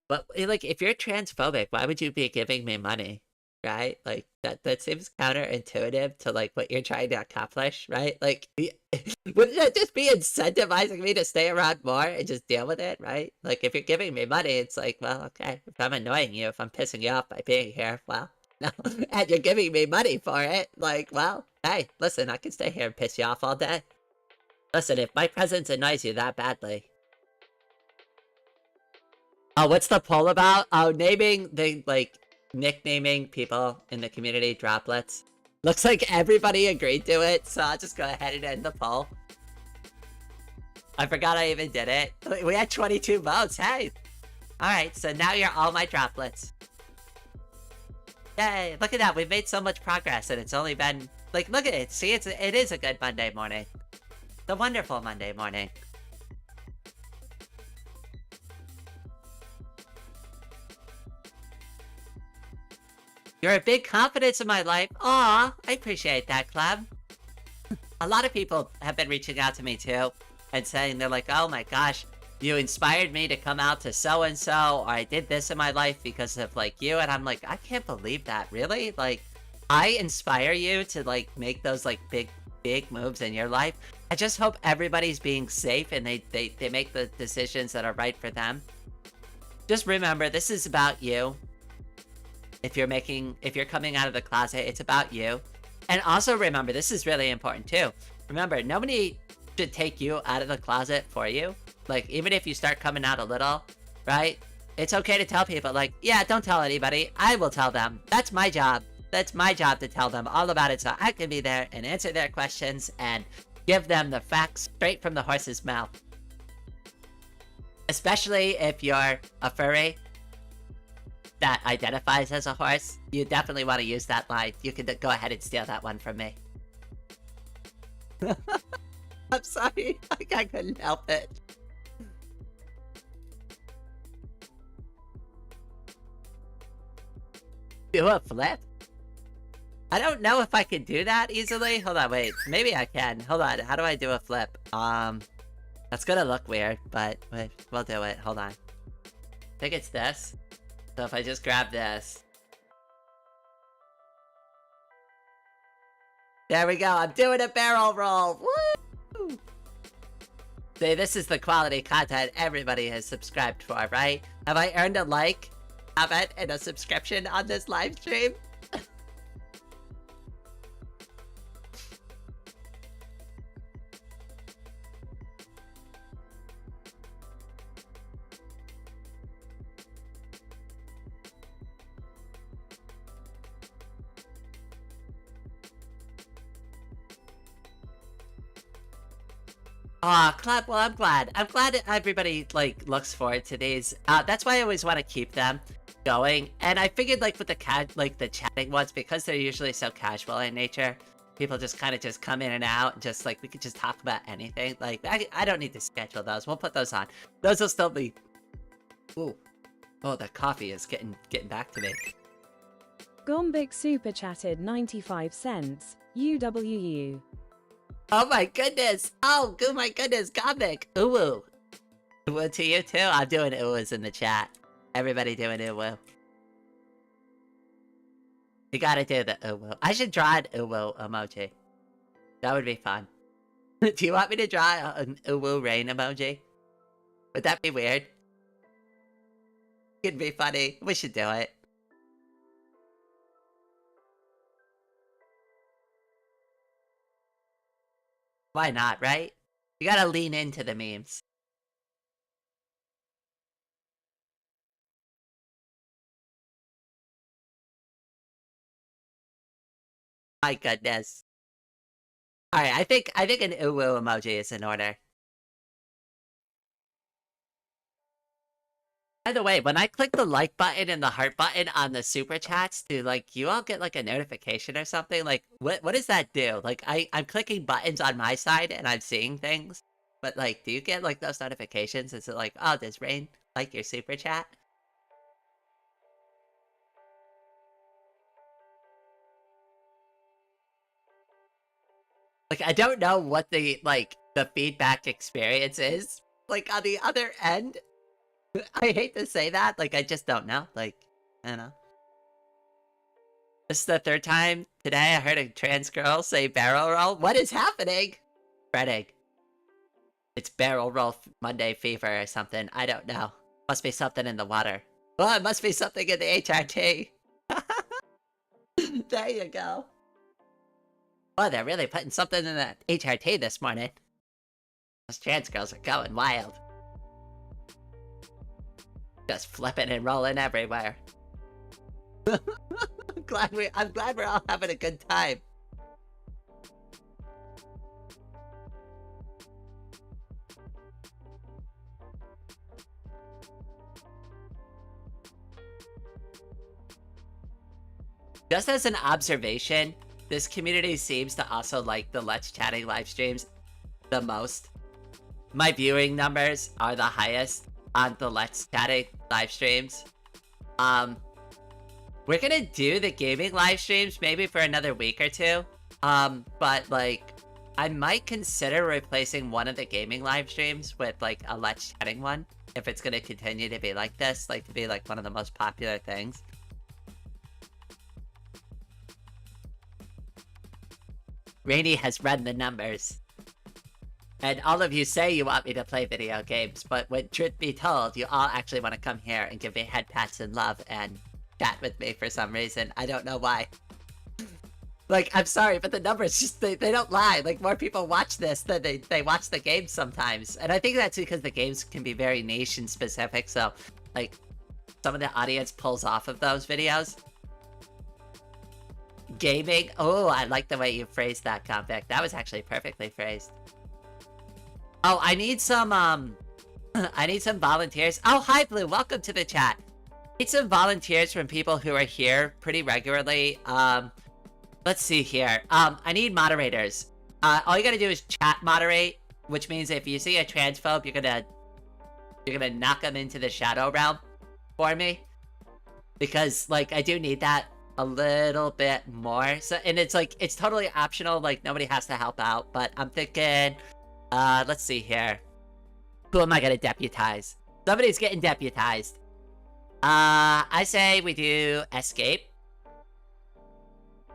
But like if you're transphobic, why would you be giving me money? Right? Like that seems counterintuitive to like what you're trying to accomplish, right? Like wouldn't that just be incentivizing me to stay around more and just deal with it, right? Like if you're giving me money, it's like, well, okay, if I'm annoying you, if I'm pissing you off by being here, well, no, and you're giving me money for it, like, well, hey, listen, I can stay here and piss you off all day. Listen, if my presence annoys you that badly. Oh, what's the poll about? Oh, naming the, like, nicknaming people in the community droplets. Looks like everybody agreed to it, so I'll just go ahead and end the poll. I forgot I even did it. We had 22 votes, hey! Alright, so now you're all my droplets. Yay, look at that, we've made so much progress and it's only been... Like, look at it, see, it is a good Monday morning. It's a wonderful Monday morning. You're a big confidence in my life. Aw, I appreciate that, Club. a lot of people have been reaching out to me too and saying they're like, oh my gosh, you inspired me to come out to so-and-so, or I did this in my life because of like you. And I'm like, I can't believe that. Really? Like, I inspire you to like make those like big moves in your life. I just hope everybody's being safe and they make the decisions that are right for them. Just remember, this is about you. If you're coming out of the closet, it's about you. And also remember, this is really important too. Remember, nobody should take you out of the closet for you. Like, even if you start coming out a little, right? It's okay to tell people, like, yeah, don't tell anybody. I will tell them. That's my job. That's my job to tell them all about it so I can be there and answer their questions and give them the facts straight from the horse's mouth. Especially if you're a furry that identifies as a horse, you definitely want to use that line. You can go ahead and steal that one from me. I'm sorry, I couldn't help it. Do a flip? I don't know if I can do that easily. Hold on, wait. Maybe I can. Hold on, how do I do a flip? That's gonna look weird, but wait, we'll do it. Hold on. I think it's this. So if I just grab this. There we go, I'm doing a barrel roll! Woo! See, this is the quality content everybody has subscribed for, right? Have I earned a like, comment, and a subscription on this live stream? Aw, clap. Well, I'm glad. I'm glad that everybody, like, looks forward to these. That's why I always want to keep them going. And I figured, like, with the chatting ones, because they're usually so casual in nature, people just kind of just come in and out, and just, like, we could just talk about anything. Like, I don't need to schedule those. We'll put those on. Those will still be... Ooh. Oh, the coffee is getting back to me. Gombic super chatted 95 cents. UWU. Oh my goodness! Oh my goodness, Gombic! Uwu! Uwu to you too? I'm doing uwus in the chat. Everybody doing uwu. You gotta do the uwu. I should draw an uwu emoji. That would be fun. Do you want me to draw an uwu rain emoji? Would that be weird? It'd be funny. We should do it. Why not, right? You gotta lean into the memes. My goodness. Alright, I think an uwu emoji is in order. By the way, when I click the like button and the heart button on the super chats, do like you all get like a notification or something? Like what does that do? Like I'm clicking buttons on my side and I'm seeing things, but like do you get like those notifications? Is it like, oh, does Rain like your super chat? Like I don't know what the feedback experience is like on the other end. I hate to say that, like, I just don't know, like, I don't know. This is the third time today I heard a trans girl say barrel roll. What is happening? Spreading. It's barrel roll Monday fever or something, I don't know. Must be something in the water. Well, it must be something in the HRT. There you go. Oh, they're really putting something in the HRT this morning. Those trans girls are going wild. Just flipping and rolling everywhere. I'm glad we're all having a good time. Just as an observation, this community seems to also like the Let's Chatting live streams the most. My viewing numbers are the highest on the Let's Chatting live streams. We're gonna do the gaming live streams maybe for another week or two. But like, I might consider replacing one of the gaming live streams with like a Let's Chatting one. If it's gonna continue to be like this, like to be like one of the most popular things. Rainy has run the numbers. And all of you say you want me to play video games, but when truth be told, you all actually want to come here and give me head pats and love and chat with me for some reason. I don't know why. Like, I'm sorry, but the numbers just, they don't lie. Like, more people watch this than they watch the games sometimes. And I think that's because the games can be very nation specific, so, like, some of the audience pulls off of those videos. Gaming? Oh, I like the way you phrased that, Convict. That was actually perfectly phrased. Oh, I need some, I need some volunteers. Oh, hi, Blue. Welcome to the chat. I need some volunteers from people who are here pretty regularly. Let's see here. I need moderators. All you gotta do is chat moderate, which means if you see a transphobe, you're gonna knock them into the shadow realm for me. Because, like, I do need that a little bit more. So, and it's like, it's totally optional, like, nobody has to help out, but I'm thinking, let's see here. Who am I gonna deputize? Somebody's getting deputized. I say we do escape.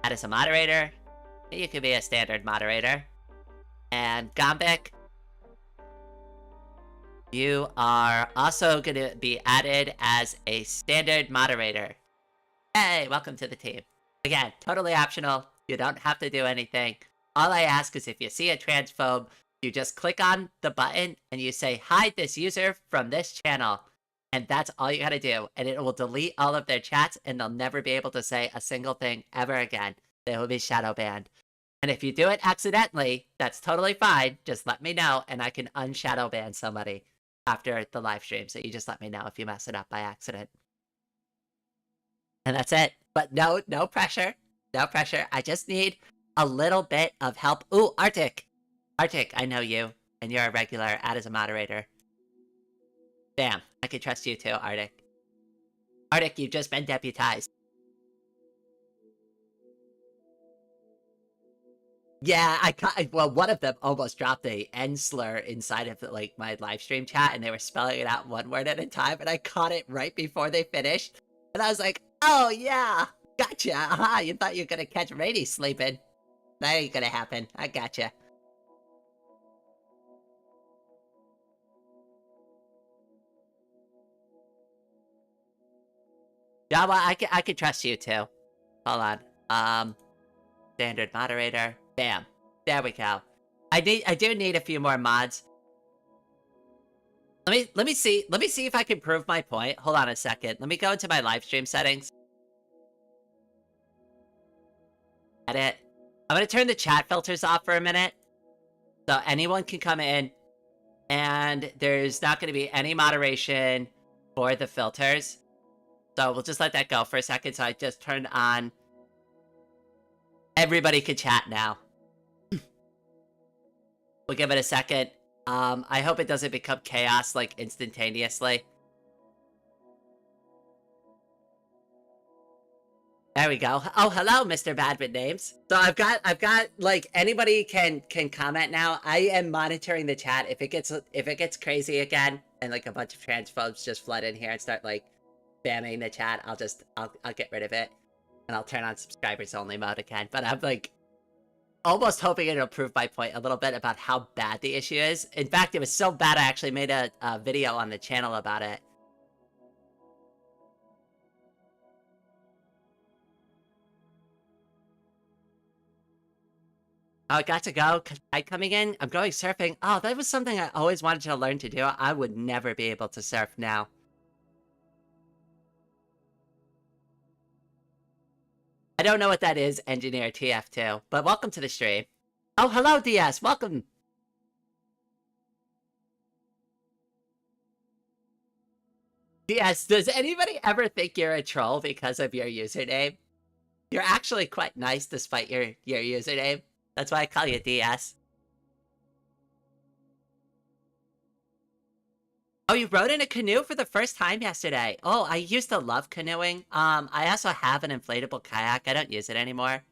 Add as a moderator. You could be a standard moderator. And Gombek, you are also gonna be added as a standard moderator. Hey, welcome to the team. Again, totally optional. You don't have to do anything. All I ask is if you see a transphobe, you just click on the button and you say, hide this user from this channel. And that's all you gotta do. And it will delete all of their chats and they'll never be able to say a single thing ever again. They will be shadow banned. And if you do it accidentally, that's totally fine. Just let me know and I can unshadow ban somebody after the live stream. So you just let me know if you mess it up by accident. And that's it. But no pressure. No pressure. I just need a little bit of help. Ooh, Arctic. Arctic, I know you. And you're a regular. Add as a moderator. Damn, I can trust you too, Arctic. Arctic, you've just been deputized. Yeah, well, one of them almost dropped a N slur inside of like my live stream chat, and they were spelling it out one word at a time, and I caught it right before they finished. And I was like, oh yeah, gotcha. Aha, you thought you were gonna catch Rainy sleeping. That ain't gonna happen. I gotcha. Java, I can trust you too. Hold on. Standard moderator. Bam. There we go. I do need a few more mods. Let me see if I can prove my point. Hold on a second. Let me go into my live stream settings. Edit. I'm gonna turn the chat filters off for a minute. So anyone can come in. And there's not gonna be any moderation for the filters. So we'll just let that go for a second. So I just turned on. Everybody can chat now. We'll give it a second. I hope it doesn't become chaos, like, instantaneously. There we go. Oh, hello, Mr. Badman Names. So I've got, like, anybody can comment now. I am monitoring the chat. If it gets crazy again, and, like, a bunch of transphobes just flood in here and start, like, spamming the chat, I'll get rid of it. And I'll turn on subscribers only mode again. But I'm, like, almost hoping it'll prove my point a little bit about how bad the issue is. In fact, it was so bad I actually made a video on the channel about it. Oh, I got to go. Tide coming in. I'm going surfing. Oh, that was something I always wanted to learn to do. I would never be able to surf now. I don't know what that is, Engineer TF2, but welcome to the stream. Oh, hello, DS. Welcome. DS, does anybody ever think you're a troll because of your username? You're actually quite nice despite your username. That's why I call you DS. Oh, you rode in a canoe for the first time yesterday. Oh, I used to love canoeing. I also have an inflatable kayak. I don't use it anymore.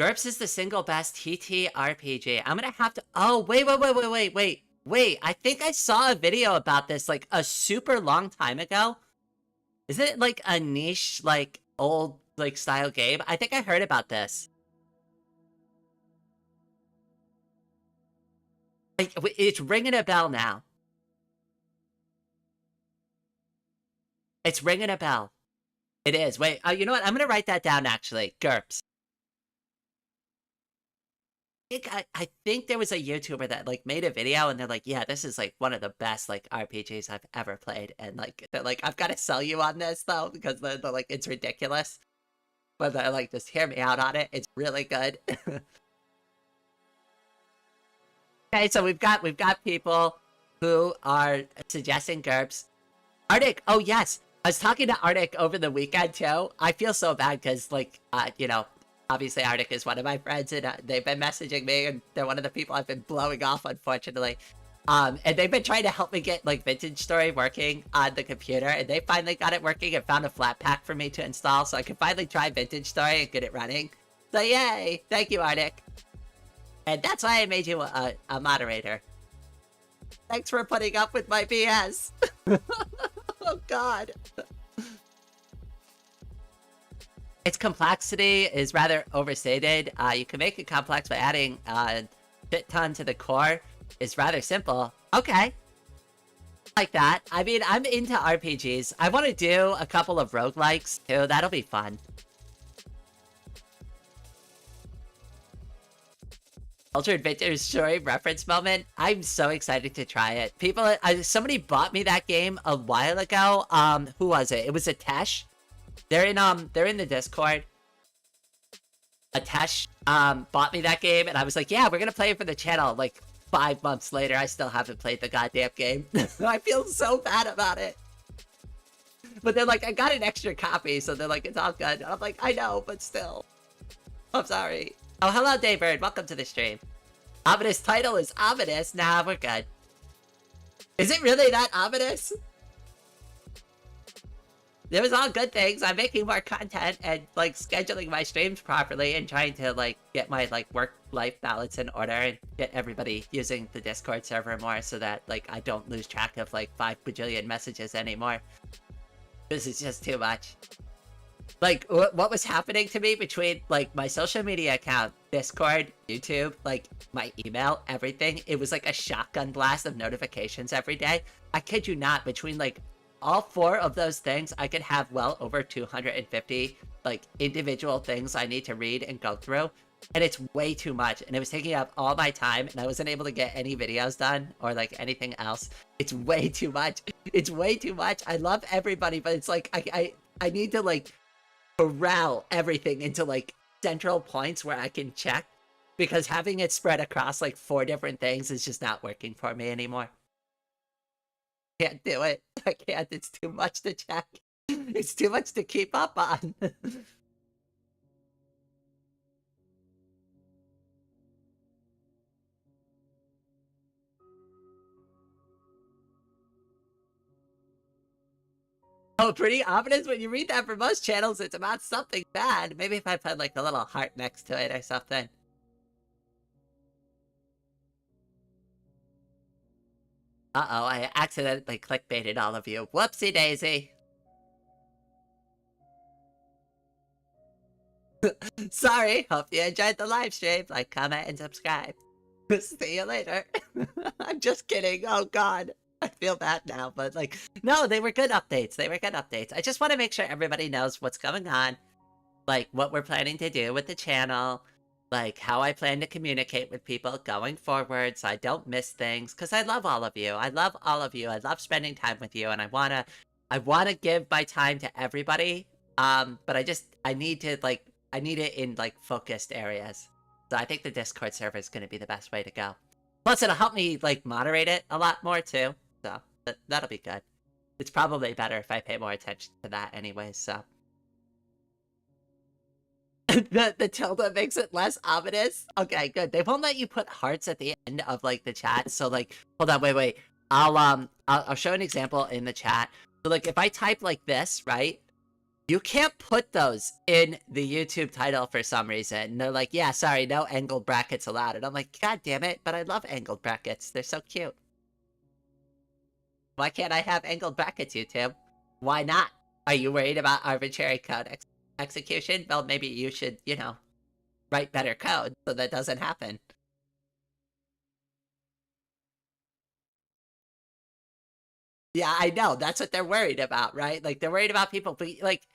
GURPS is the single best TTRPG. I'm gonna have to. Oh, wait. I think I saw a video about this like a super long time ago. Is it like a niche, like old, like style game? I think I heard about this. It's ringing a bell now. It's ringing a bell. It is. Wait, you know what? I'm gonna write that down actually. GURPS. I think there was a YouTuber that like made a video and they're like, yeah, this is like one of the best like RPGs I've ever played, and like they're like, I've got to sell you on this though because they're like, it's ridiculous, but they're like, just hear me out on it. It's really good. Okay, so we've got people who are suggesting GURPS. Arctic, oh yes, I was talking to Arctic over the weekend too. I feel so bad because like you know, obviously Arctic is one of my friends, and they've been messaging me, and they're one of the people I've been blowing off, unfortunately. And they've been trying to help me get like Vintage Story working on the computer, and they finally got it working and found a flat pack for me to install, so I can finally try Vintage Story and get it running. So yay! Thank you, Arctic. And that's why I made you a moderator. Thanks for putting up with my BS. Oh god. Its complexity is rather overstated. You can make it complex by adding a shit ton to the core. It's rather simple. Okay. Like that. I mean, I'm into RPGs. I want to do a couple of roguelikes too. That'll be fun. Altered Vintage Story reference moment. I'm so excited to try it. People, somebody bought me that game a while ago. Who was it? It was Atesh. They're in the Discord. Atesh bought me that game, and I was like, yeah, we're gonna play it for the channel. Like 5 months later, I still haven't played the goddamn game. I feel so bad about it. But they're like, I got an extra copy, so they're like, it's all good. And I'm like, I know, but still. I'm sorry. Oh, hello, Daybird. Welcome to the stream. Ominous title is ominous. Nah, we're good. Is it really that ominous? There was all good things. I'm making more content and like scheduling my streams properly and trying to like get my like work-life balance in order and get everybody using the Discord server more so that like I don't lose track of like 5 bajillion messages anymore. This is just too much. Like, what was happening to me between, like, my social media account, Discord, YouTube, like, my email, everything, it was like a shotgun blast of notifications every day. I kid you not, between, like, all 4 of those things, I could have well over 250, like, individual things I need to read and go through. And it's way too much, and it was taking up all my time, and I wasn't able to get any videos done, or, like, anything else. It's way too much. It's way too much. I love everybody, but it's like, I need to, like, corral everything into like central points where I can check, because having it spread across like 4 different things is just not working for me anymore. Can't do it. I can't. It's too much to check. It's too much to keep up on. Oh, pretty ominous. When you read that for most channels, it's about something bad. Maybe if I put like a little heart next to it or something. Uh-oh, I accidentally clickbaited all of you. Whoopsie daisy. Sorry. Hope you enjoyed the live stream. Like, comment, and subscribe. See you later. I'm just kidding. Oh, God. I feel bad now, but like, no, they were good updates. They were good updates. I just want to make sure everybody knows what's going on, like what we're planning to do with the channel, like how I plan to communicate with people going forward so I don't miss things, because I love all of you. I love all of you. I love spending time with you, and I want to give my time to everybody. But I need it in like focused areas. So I think the Discord server is going to be the best way to go. Plus, it'll help me like moderate it a lot more too. So that'll be good. It's probably better if I pay more attention to that anyway, so. the tilde makes it less ominous? Okay, good. They won't let you put hearts at the end of, like, the chat, so, like, hold on, wait. I'll show an example in the chat. So, like, if I type like this, right? you can't put those in the YouTube title for some reason. And they're like, yeah, sorry, no angled brackets allowed. And I'm like, God damn it, but I love angled brackets. They're so cute. Why can't I have angled brackets, YouTube? Why not? Are you worried about arbitrary code execution? Well, maybe you should, you know, write better code so that doesn't happen. Yeah, I know. That's what they're worried about, right? Like, they're worried about people, like,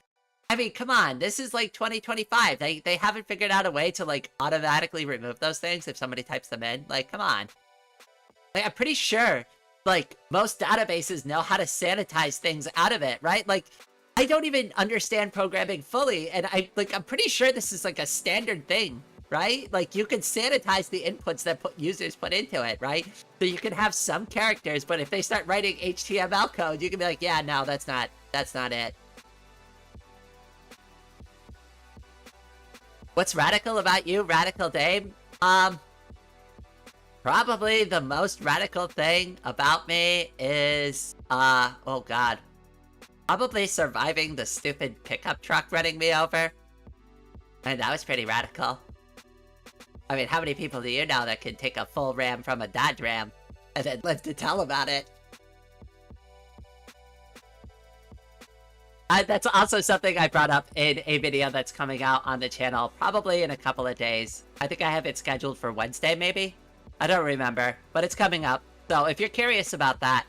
I mean, come on, this is like 2025. They haven't figured out a way to like automatically remove those things if somebody types them in. Like, come on. Like, I'm pretty sure like most databases know how to sanitize things out of it, right? Like, I don't even understand programming fully, and I'm pretty sure this is like a standard thing, right? Like, you can sanitize the inputs that users put into it, right? So you can have some characters, but if they start writing HTML code, you can be like, yeah, no, that's not it. What's radical about you, Radical Dame? Probably the most radical thing about me is, oh god. Probably surviving the stupid pickup truck running me over. And that was pretty radical. I mean, how many people do you know that can take a full ram from a Dodge Ram and then live to tell about it? That's also something I brought up in a video that's coming out on the channel probably in a couple of days. I think I have it scheduled for Wednesday, maybe? I don't remember, but it's coming up. So if you're curious about that,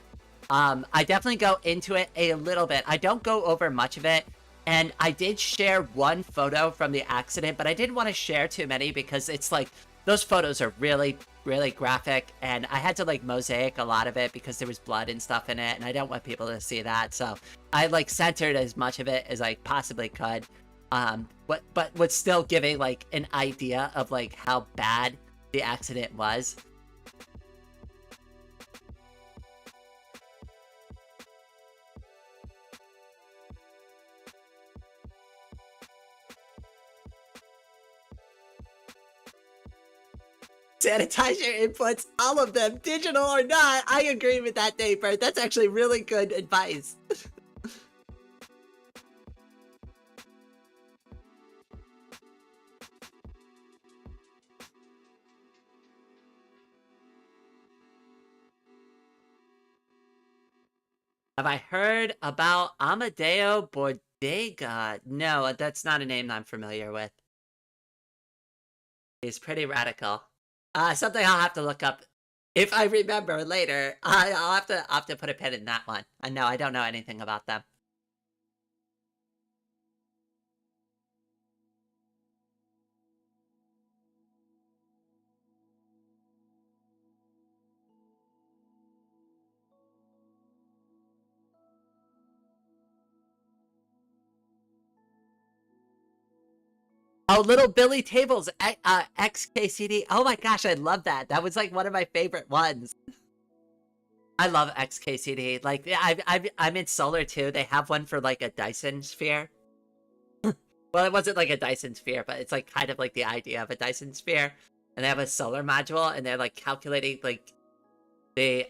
I definitely go into it a little bit. I don't go over much of it, and I did share one photo from the accident, but I didn't want to share too many because it's like, those photos are really, really graphic, and I had to like mosaic a lot of it because there was blood and stuff in it, and I don't want people to see that, so I like centered as much of it as I possibly could, but was still giving like an idea of like how bad the accident was. Sanitize your inputs, all of them, digital or not. I agree with that, Daybird. That's actually really good advice. Have I heard about Amadeo Bodega? No, that's not a name I'm familiar with. He's pretty radical. Something I'll have to look up if I remember later. I'll have to put a pin in that one. No, I don't know anything about them. Oh, Little Billy Tables, XKCD. Oh my gosh, I love that. That was like one of my favorite ones. I love XKCD. Like, I'm in Solar too. They have one for like a Dyson sphere. Well, it wasn't like a Dyson sphere, but it's like kind of like the idea of a Dyson sphere. And they have a solar module, and they're like calculating like the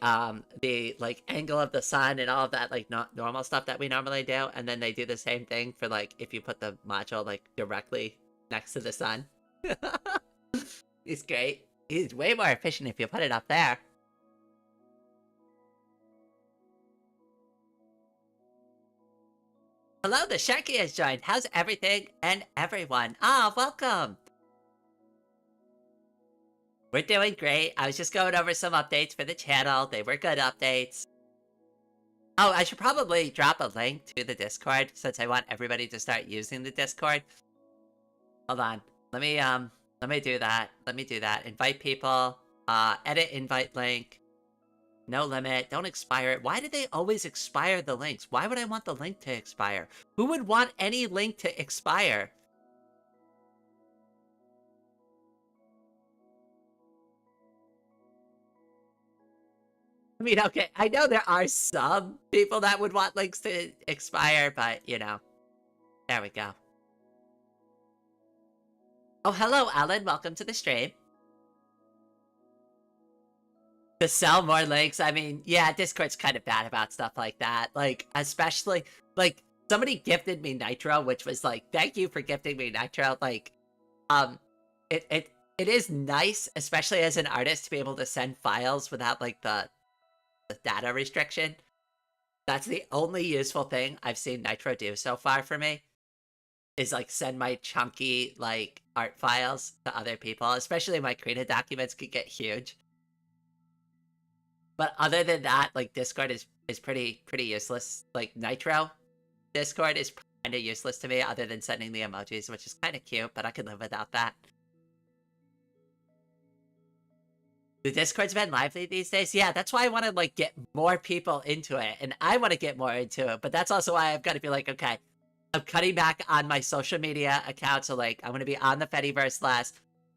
like angle of the sun and all of that like normal stuff that we normally do. And then they do the same thing for like if you put the module like directly next to the sun. He's great. He's way more efficient if you put it up there. Hello, the Sharky has joined. How's everything and everyone? Ah, welcome. We're doing great. I was just going over some updates for the channel. They were good updates. Oh, I should probably drop a link to the Discord since I want everybody to start using the Discord. Hold on. Let me do that. Let me do that. Invite people. Edit invite link. No limit. Don't expire it. Why do they always expire the links? Why would I want the link to expire? Who would want any link to expire? I mean, okay, I know there are some people that would want links to expire, but, you know. There we go. Oh, hello, Alan. Welcome to the stream. To sell more links, I mean, yeah, Discord's kind of bad about stuff like that. Like, especially, like, somebody gifted me Nitro, which was like, thank you for gifting me Nitro. Like, um, it is nice, especially as an artist, to be able to send files without like the data restriction. That's the only useful thing I've seen Nitro do so far for me. Is like send my chunky like art files to other people, especially my creative documents could get huge. But other than that, like Discord is pretty useless. Like Nitro, Discord is kind of useless to me, other than sending the emojis, which is kind of cute, but I could live without that. The Discord's been lively these days. Yeah, that's why I want to like get more people into it, and I want to get more into it. But that's also why I've got to be like, okay, I'm cutting back on my social media account. So like, I'm going to be on the Fediverse less.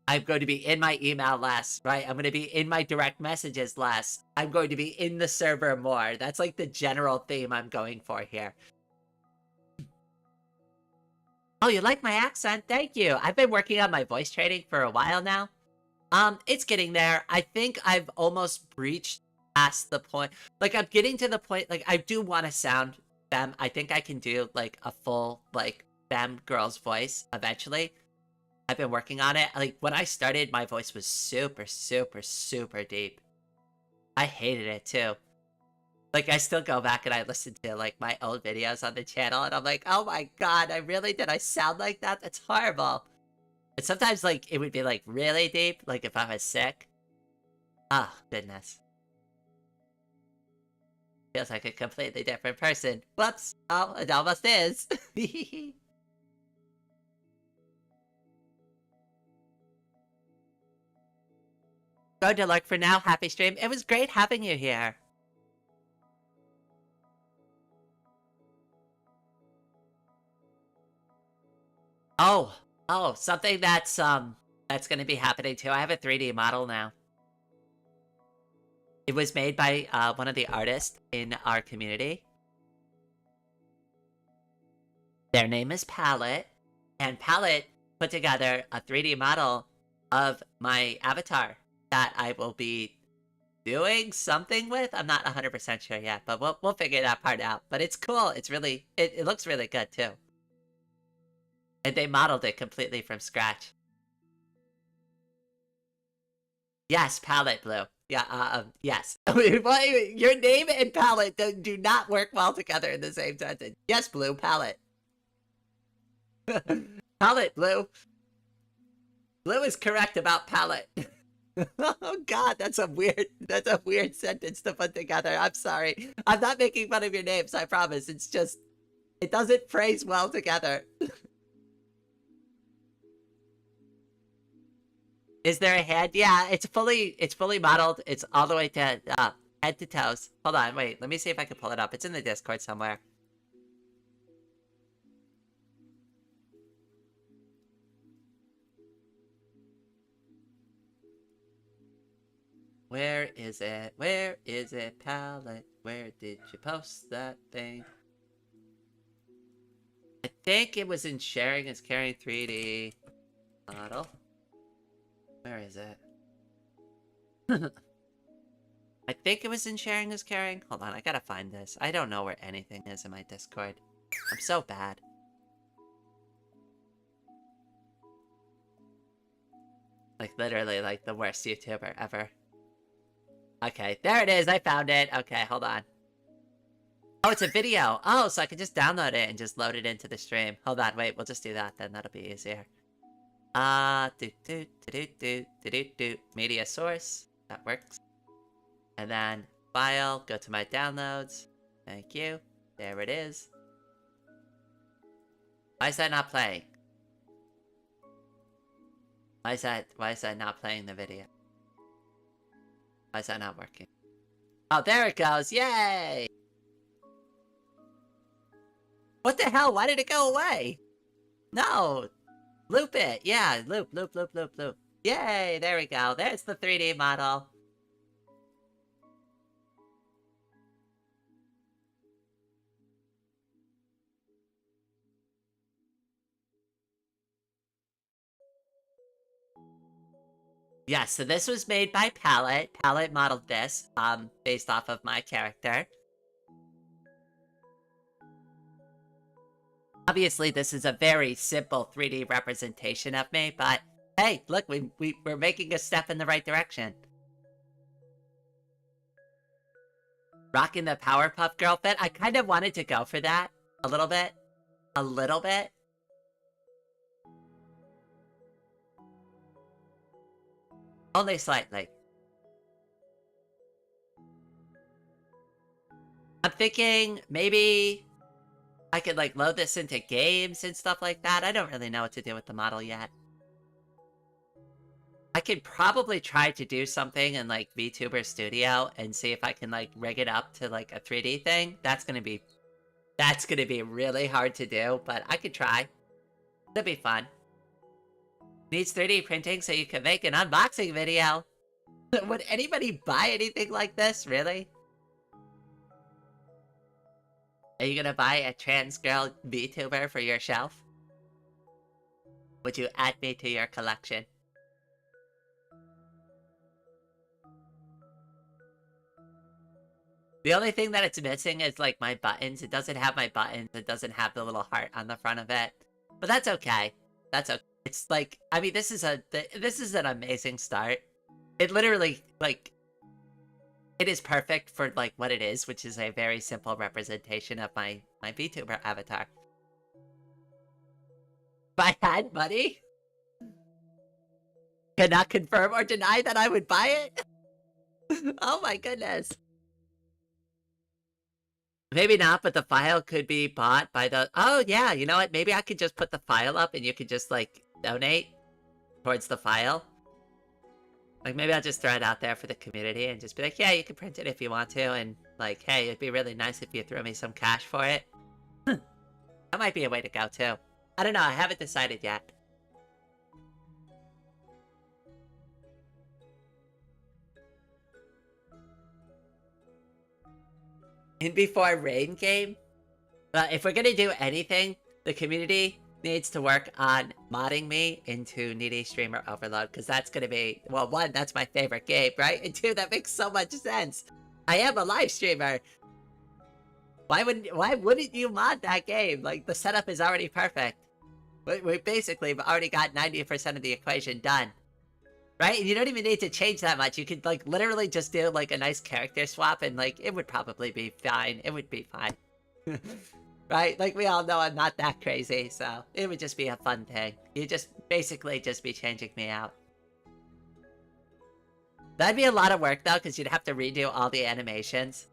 I'm going to be in my email less, right? I'm going to be in my direct messages less. I'm going to be in the server more. That's like the general theme I'm going for here. Oh, you like my accent? Thank you. I've been working on my voice training for a while now. It's getting there. I think I've almost breached past the point. Like, I'm getting to the point, like, I do want to sound femme. I think I can do, like, a full, like, femme girl's voice eventually. I've been working on it. Like, when I started, my voice was super, super, super deep. I hated it, too. Like, I still go back and I listen to, like, my old videos on the channel, and I'm like, oh my god, did I sound like that? That's horrible. And sometimes, like, it would be, like, really deep, like, if I was sick. Oh, goodness. Feels like a completely different person. Whoops! Oh, it almost is. Go to luck for now. Happy stream. It was great having you here. Oh, something that's gonna be happening too. I have a 3D model now. It was made by one of the artists in our community. Their name is Palette, and Palette put together a 3D model of my avatar that I will be doing something with. I'm not 100% sure yet, but we'll figure that part out. But it's cool. It's really it looks really good too. And they modeled it completely from scratch. Yes, Palette Blue. Yeah, yes. Your name and Palette do not work well together in the same sentence. Yes, Blue, Palette. Palette Blue. Blue is correct about Palette. Oh god, that's a weird sentence to put together. I'm sorry. I'm not making fun of your names, I promise. It's just, it doesn't phrase well together. Is there a head? Yeah, it's fully modeled. It's all the way to head to toes. Hold on, wait. Let me see if I can pull it up. It's in the Discord somewhere. Where is it? Where is it, Palette? Where did you post that thing? I think it was in sharing as carrying 3D model. Where is it? I think it was in sharing as caring. Hold on, I gotta find this. I don't know where anything is in my Discord. I'm so bad. Like, literally, like, the worst YouTuber ever. Okay, there it is. I found it. Okay, hold on. Oh, it's a video. Oh, so I can just download it and just load it into the stream. Hold on, wait. We'll just do that then. That'll be easier. Media source. That works. And then file, go to my downloads. Thank you. There it is. Why is that not playing? Why is that not playing the video? Why is that not working? Oh, there it goes. Yay! What the hell? Why did it go away? No! Loop it! Yeah, loop. Yay! There we go. There's the 3D model. Yeah, so this was made by Palette. Palette modeled this, based off of my character. Obviously, this is a very simple 3D representation of me, but hey, look, we're making a step in the right direction. Rocking the Powerpuff Girl fit. I kind of wanted to go for that a little bit. A little bit. Only slightly. I'm thinking maybe I could like load this into games and stuff like that. I don't really know what to do with the model yet. I could probably try to do something in like VTuber Studio and see if I can like rig it up to like a 3D thing. That's gonna be really hard to do, but I could try. It'll be fun. Needs 3D printing so you can make an unboxing video. Would anybody buy anything like this, really? Are you gonna buy a trans girl VTuber for your shelf? Would you add me to your collection? The only thing that it's missing is like my buttons. It doesn't have my buttons. It doesn't have the little heart on the front of it. But that's okay. That's okay. It's like, I mean, this is an amazing start. It literally, like, it is perfect for like what it is, which is a very simple representation of my VTuber avatar. If I had money, cannot confirm or deny that I would buy it. Oh my goodness. Maybe not, but the file could be bought by the... Oh, yeah, you know what? Maybe I could just put the file up and you could just, like, donate towards the file. Like, maybe I'll just throw it out there for the community and just be like, yeah, you can print it if you want to. And, like, hey, it'd be really nice if you threw me some cash for it. That might be a way to go, too. I don't know. I haven't decided yet. In before rain game? If we're gonna do anything, the community needs to work on modding me into Needy Streamer Overload, because that's gonna be, well, one, that's my favorite game, right? And two, that makes so much sense. I am a live streamer. Why wouldn't you mod that game? Like, the setup is already perfect. We basically have already got 90% of the equation done. Right? And you don't even need to change that much. You could, like, literally just do, like, a nice character swap and, like, it would probably be fine. It would be fine. Right? Like, we all know I'm not that crazy, so it would just be a fun thing. You just basically just be changing me out. That'd be a lot of work, though, because you'd have to redo all the animations.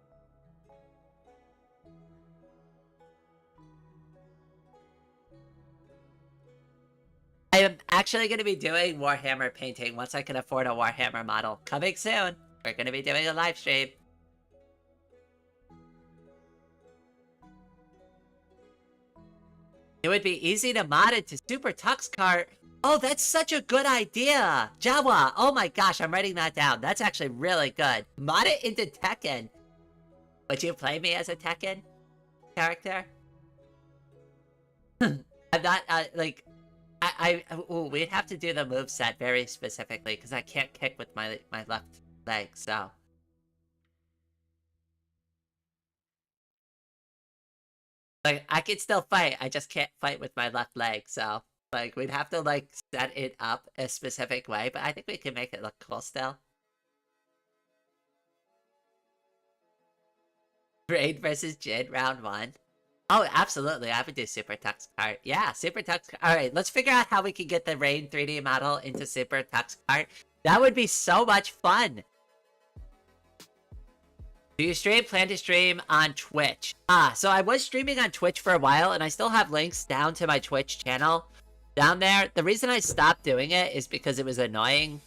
I am actually going to be doing Warhammer painting once I can afford a Warhammer model. Coming soon. We're going to be doing a live stream. It would be easy to mod it to Super Tux Kart. Oh, that's such a good idea. Jawa. Oh my gosh, I'm writing that down. That's actually really good. Mod it into Tekken. Would you play me as a Tekken character? I'm not, like... we'd have to do the moveset very specifically, because I can't kick with my left leg, so... Like, I can still fight, I just can't fight with my left leg, so... Like, we'd have to, like, set it up a specific way, but I think we can make it look cool still. Raid versus Jin, round 1. Oh, absolutely. I would do Super Tux Kart. Yeah, Super Tux Kart. Alright, let's figure out how we can get the Rain 3D model into Super Tux Kart. That would be so much fun. Do you stream? Plan to stream on Twitch. So I was streaming on Twitch for a while, and I still have links down to my Twitch channel down there. The reason I stopped doing it is because it was annoying,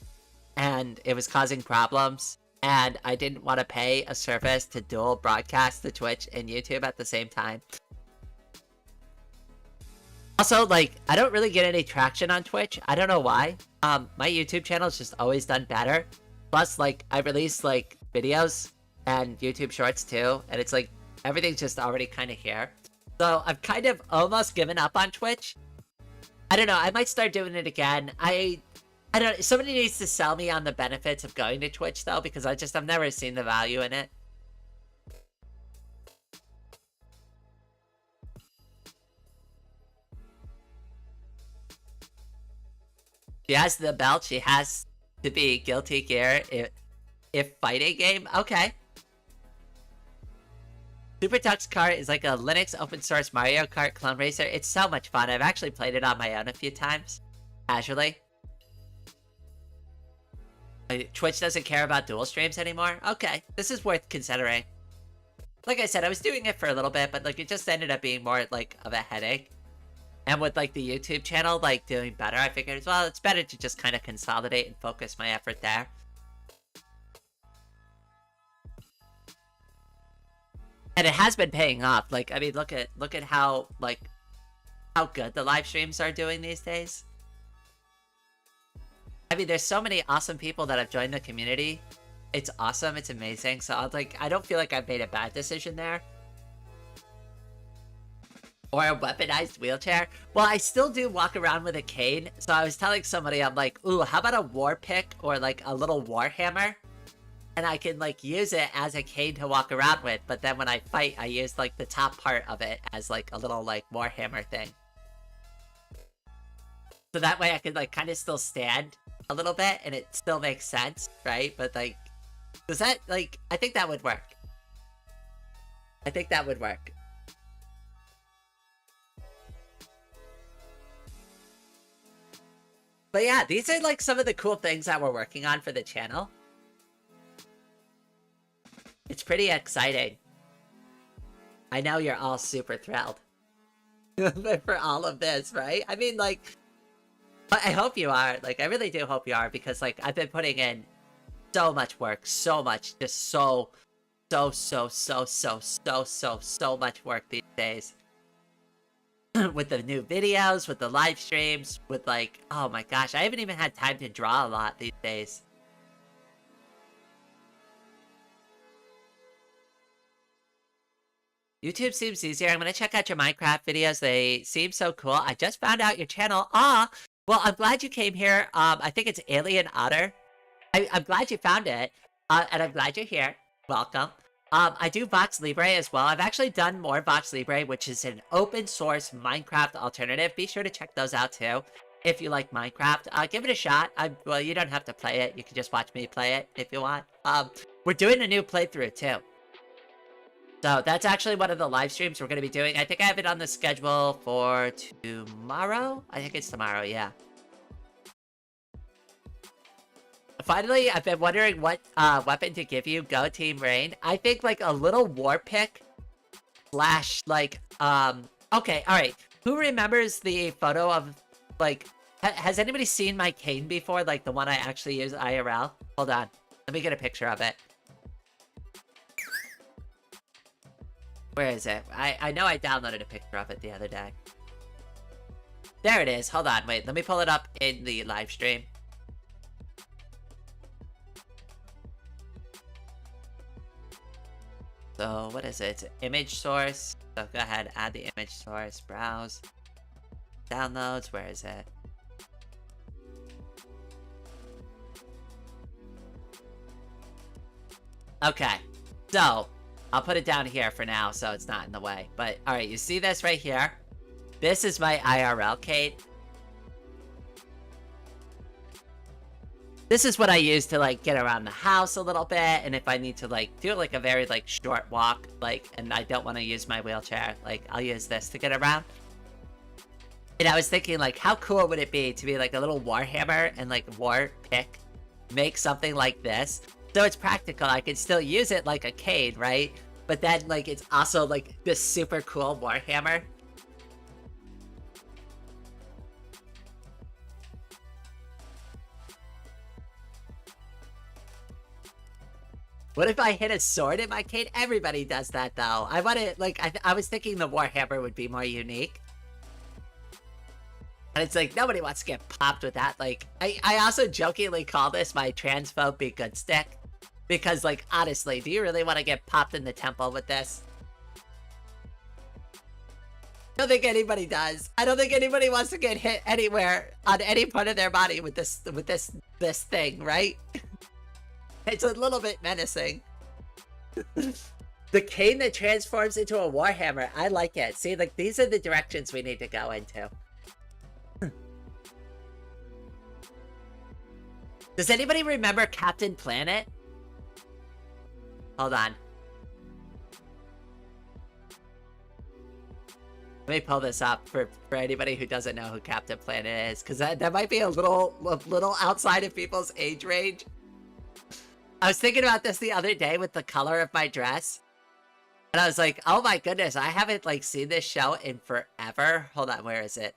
and it was causing problems. And I didn't want to pay a service to dual broadcast to Twitch and YouTube at the same time. Also, like, I don't really get any traction on Twitch. I don't know why. My YouTube channel's just always done better. Plus, like, I release, like, videos and YouTube shorts, too. And it's, like, everything's just already kind of here. So, I've kind of almost given up on Twitch. I don't know. I might start doing it again. I don't... Somebody needs to sell me on the benefits of going to Twitch, though, because I've never seen the value in it. She has the belt. She has to be Guilty Gear if fighting game. Okay. Super Tux Kart is like a Linux open source Mario Kart clone racer. It's so much fun. I've actually played it on my own a few times, casually. Twitch doesn't care about dual streams anymore? Okay, this is worth considering. Like I said, I was doing it for a little bit, but like it just ended up being more like of a headache. And with like the YouTube channel like doing better, I figured as well, it's better to just kind of consolidate and focus my effort there. And it has been paying off. Like, I mean, look at how good the live streams are doing these days. I mean, there's so many awesome people that have joined the community. It's awesome. It's amazing. So I don't feel like I've made a bad decision there. Or a weaponized wheelchair. Well, I still do walk around with a cane. So I was telling somebody, I'm like, ooh, how about a war pick or like a little war hammer? And I can like use it as a cane to walk around with. But then when I fight, I use like the top part of it as like a little like war hammer thing. So that way I could like kind of still stand a little bit and it still makes sense, right? But like, does that like, I think that would work. I think that would work. But yeah, these are like some of the cool things that we're working on for the channel. It's pretty exciting. I know you're all super thrilled for all of this, right? I mean, like, I hope you are. Like, I really do hope you are, because like I've been putting in so much work, so much, just so much work these days. With the new videos, with the live streams, with like, oh my gosh, I haven't even had time to draw a lot these days. YouTube seems easier. I'm gonna check out your Minecraft videos. They seem so cool. I just found out your channel. Ah, well, I'm glad you came here. I think it's Alien Otter. I'm glad you found it. And I'm glad you're here. Welcome. I do Vox Libre as well. I've actually done more Vox Libre, which is an open source Minecraft alternative. Be sure to check those out too, if you like Minecraft. Give it a shot. Well, you don't have to play it. You can just watch me play it if you want. We're doing a new playthrough too. So that's actually one of the live streams we're going to be doing. I think I have it on the schedule for tomorrow. I think it's tomorrow, yeah. Finally, I've been wondering what weapon to give you. Go Team Rain. I think like a little war pick slash like okay, alright. Who remembers the photo of like has anybody seen my cane before? Like the one I actually use IRL? Hold on. Let me get a picture of it. Where is it? I know I downloaded a picture of it the other day. There it is. Hold on, wait. Let me pull it up in the live stream. So, what is it? It's an image source. So, go ahead, add the image source, browse. Downloads, where is it? Okay, so, I'll put it down here for now so it's not in the way. But, alright, you see this right here? This is my IRL cane. This is what I use to, like, get around the house a little bit, and if I need to, like, do, like, a very, like, short walk, like, and I don't want to use my wheelchair, like, I'll use this to get around. And I was thinking, like, how cool would it be to be, like, a little warhammer and, like, war pick, make something like this, so it's practical. I can still use it like a cane, right? But then, like, it's also, like, this super cool warhammer. What if I hit a sword in my cane? Everybody does that, though. I want to, like, I was thinking the warhammer would be more unique. And it's like, nobody wants to get popped with that. Like, I also jokingly call this my transphobe be good stick. Because, like, honestly, do you really want to get popped in the temple with this? I don't think anybody does. I don't think anybody wants to get hit anywhere on any part of their body with this thing, right? It's a little bit menacing. The cane that transforms into a warhammer. I like it. See, like, these are the directions we need to go into. Does anybody remember Captain Planet? Hold on. Let me pull this up for anybody who doesn't know who Captain Planet is, because that might be a little outside of people's age range. I was thinking about this the other day with the color of my dress. And I was like, oh my goodness, I haven't like seen this show in forever. Hold on, where is it?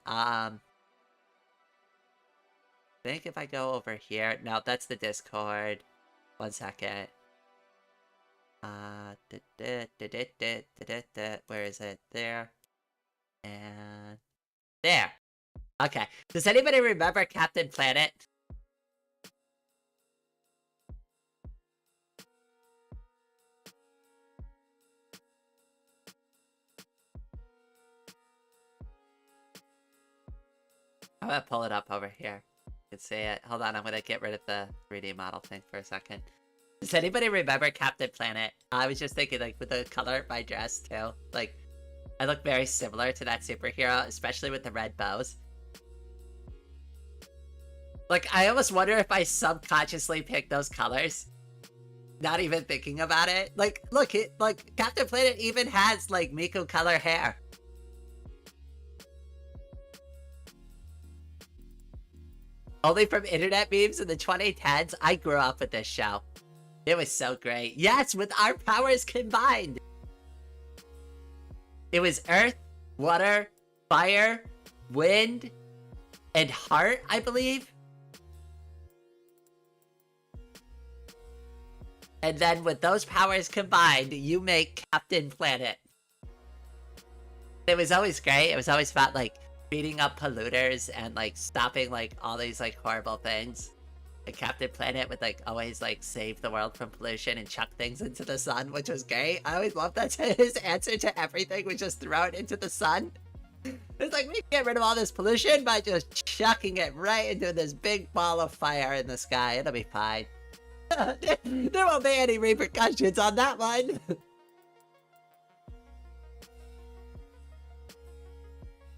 I think if I go over here, no, that's the Discord. 1 second. Where is it? There. And there. Okay. Does anybody remember Captain Planet? I'm gonna pull it up over here. You can see it. Hold on, I'm gonna get rid of the 3D model thing for a second. Does anybody remember Captain Planet? I was just thinking, like, with the color of my dress, too. Like, I look very similar to that superhero, especially with the red bows. Like, I almost wonder if I subconsciously picked those colors. Not even thinking about it. Like, look, like, Captain Planet even has, like, Miku color hair. Only from internet memes in the 2010s, I grew up with this show. It was so great. Yes, with our powers combined. It was earth, water, fire, wind, and heart, I believe. And then with those powers combined, you make Captain Planet. It was always great. It was always about, like, beating up polluters and, like, stopping, like, all these, like, horrible things. And Captain Planet would, like, always, like, save the world from pollution and chuck things into the sun, which was great. I always loved that. His answer to everything was just throw it into the sun. It's like, we can get rid of all this pollution by just chucking it right into this big ball of fire in the sky. It'll be fine. There won't be any repercussions on that one.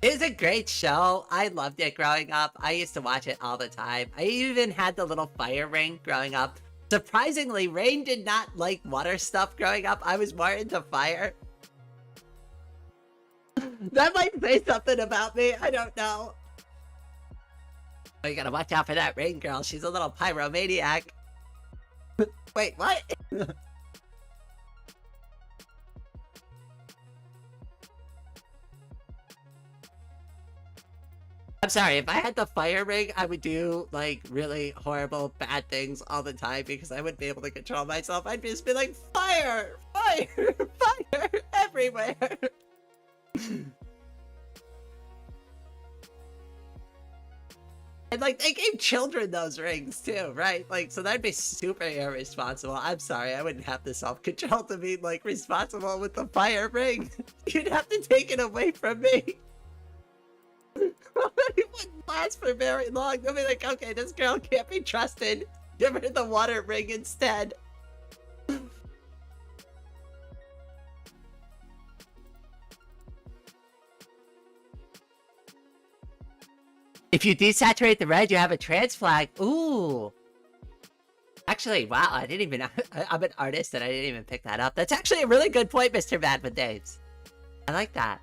It was a great show. I loved it growing up. I used to watch it all the time. I even had the little fire ring growing up. Surprisingly, Rain did not like water stuff growing up. I was more into fire. That might say something about me. I don't know. Oh, you gotta watch out for that Rain girl. She's a little pyromaniac. Wait, what? I'm sorry, if I had the fire ring, I would do, like, really horrible, bad things all the time because I wouldn't be able to control myself. I'd just be like, fire! Fire! Fire! Everywhere! And, like, they gave children those rings, too, right? Like, so that'd be super irresponsible. I'm sorry, I wouldn't have the self-control to be, like, responsible with the fire ring. You'd have to take it away from me. It wouldn't last for very long. They'll be like, okay, this girl can't be trusted. Give her the water ring instead. If you desaturate the red, you have a trans flag. Ooh. Actually, wow, I didn't even... I'm an artist and I didn't even pick that up. That's actually a really good point, Mr. Badman Daves. I like that.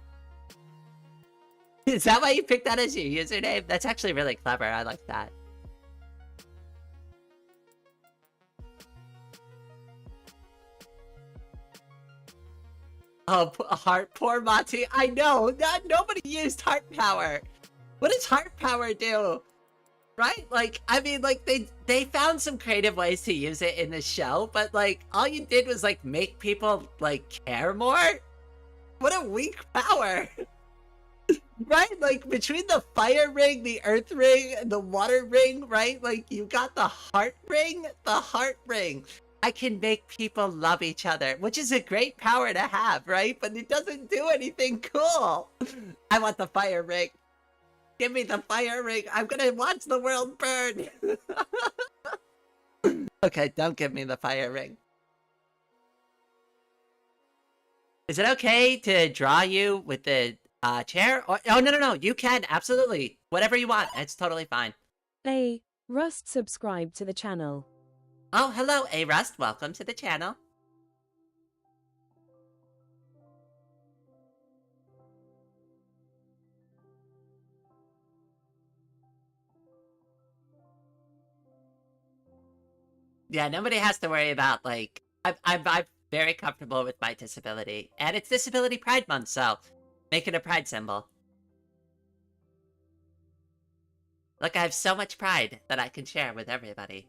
Is that why you picked that as your username? That's actually really clever. I like that. Oh, heart, poor Mati. I know. Nobody used heart power. What does heart power do? Right? Like, I mean, like, they found some creative ways to use it in the show, but, like, all you did was, like, make people, like, care more? What a weak power. Right? Like, between the fire ring, the earth ring, and the water ring, right? Like, you got the heart ring? The heart ring. I can make people love each other, which is a great power to have, right? But it doesn't do anything cool. I want the fire ring. Give me the fire ring. I'm gonna watch the world burn. Okay, don't give me the fire ring. Is it okay to draw you with the chair? Or, oh, no. You can. Absolutely. Whatever you want. It's totally fine. A. Rust subscribed to the channel. Oh, hello, A Rust. Welcome to the channel. Yeah, nobody has to worry about, like, I'm very comfortable with my disability. And it's Disability Pride Month, so make it a pride symbol. Look, I have so much pride that I can share with everybody.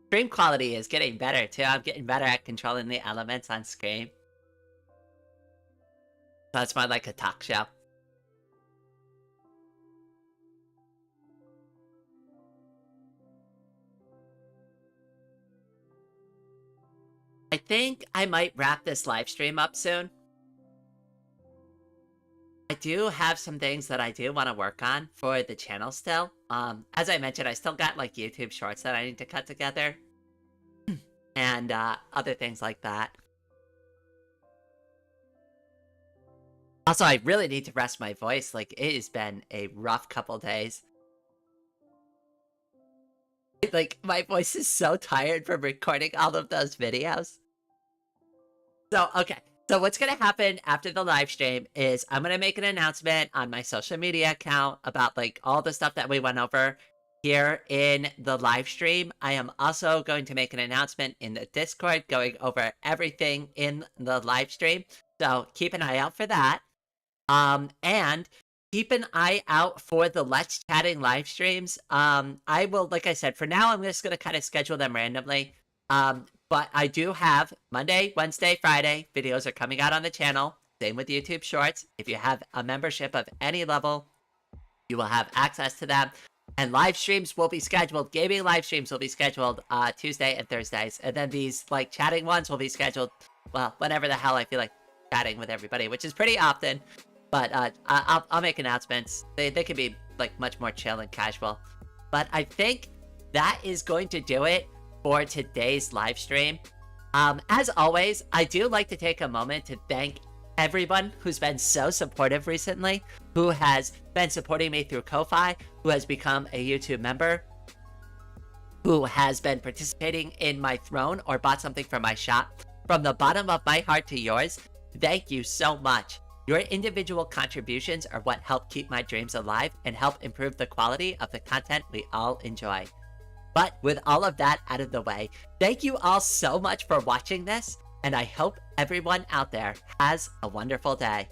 Stream quality is getting better, too. I'm getting better at controlling the elements on screen. So it's more like a talk show. I think I might wrap this live stream up soon. I do have some things that I do want to work on for the channel still. As I mentioned, I still got like YouTube shorts that I need to cut together. And other things like that. Also, I really need to rest my voice. Like, it has been a rough couple days. Like, my voice is so tired from recording all of those videos. So, okay. So what's going to happen after the live stream is I'm going to make an announcement on my social media account about like all the stuff that we went over here in the live stream. I am also going to make an announcement in the Discord going over everything in the live stream. So keep an eye out for that. And keep an eye out for the Let's Chatting live streams. I will, like I said, for now, I'm just going to kind of schedule them randomly. But I do have Monday, Wednesday, Friday videos are coming out on the channel. Same with YouTube Shorts. If you have a membership of any level, you will have access to them. And live streams will be scheduled. Gaming live streams will be scheduled Tuesday and Thursdays. And then these like chatting ones will be scheduled, well, whenever the hell I feel like chatting with everybody, which is pretty often. But I'll make announcements. They can be like much more chill and casual. But I think that is going to do it for today's live stream. As always, I do like to take a moment to thank everyone who's been so supportive recently, who has been supporting me through Ko-Fi, who has become a YouTube member, who has been participating in my throne or bought something from my shop. From the bottom of my heart to yours, thank you so much. Your individual contributions are what help keep my dreams alive and help improve the quality of the content we all enjoy. But with all of that out of the way, thank you all so much for watching this, and I hope everyone out there has a wonderful day.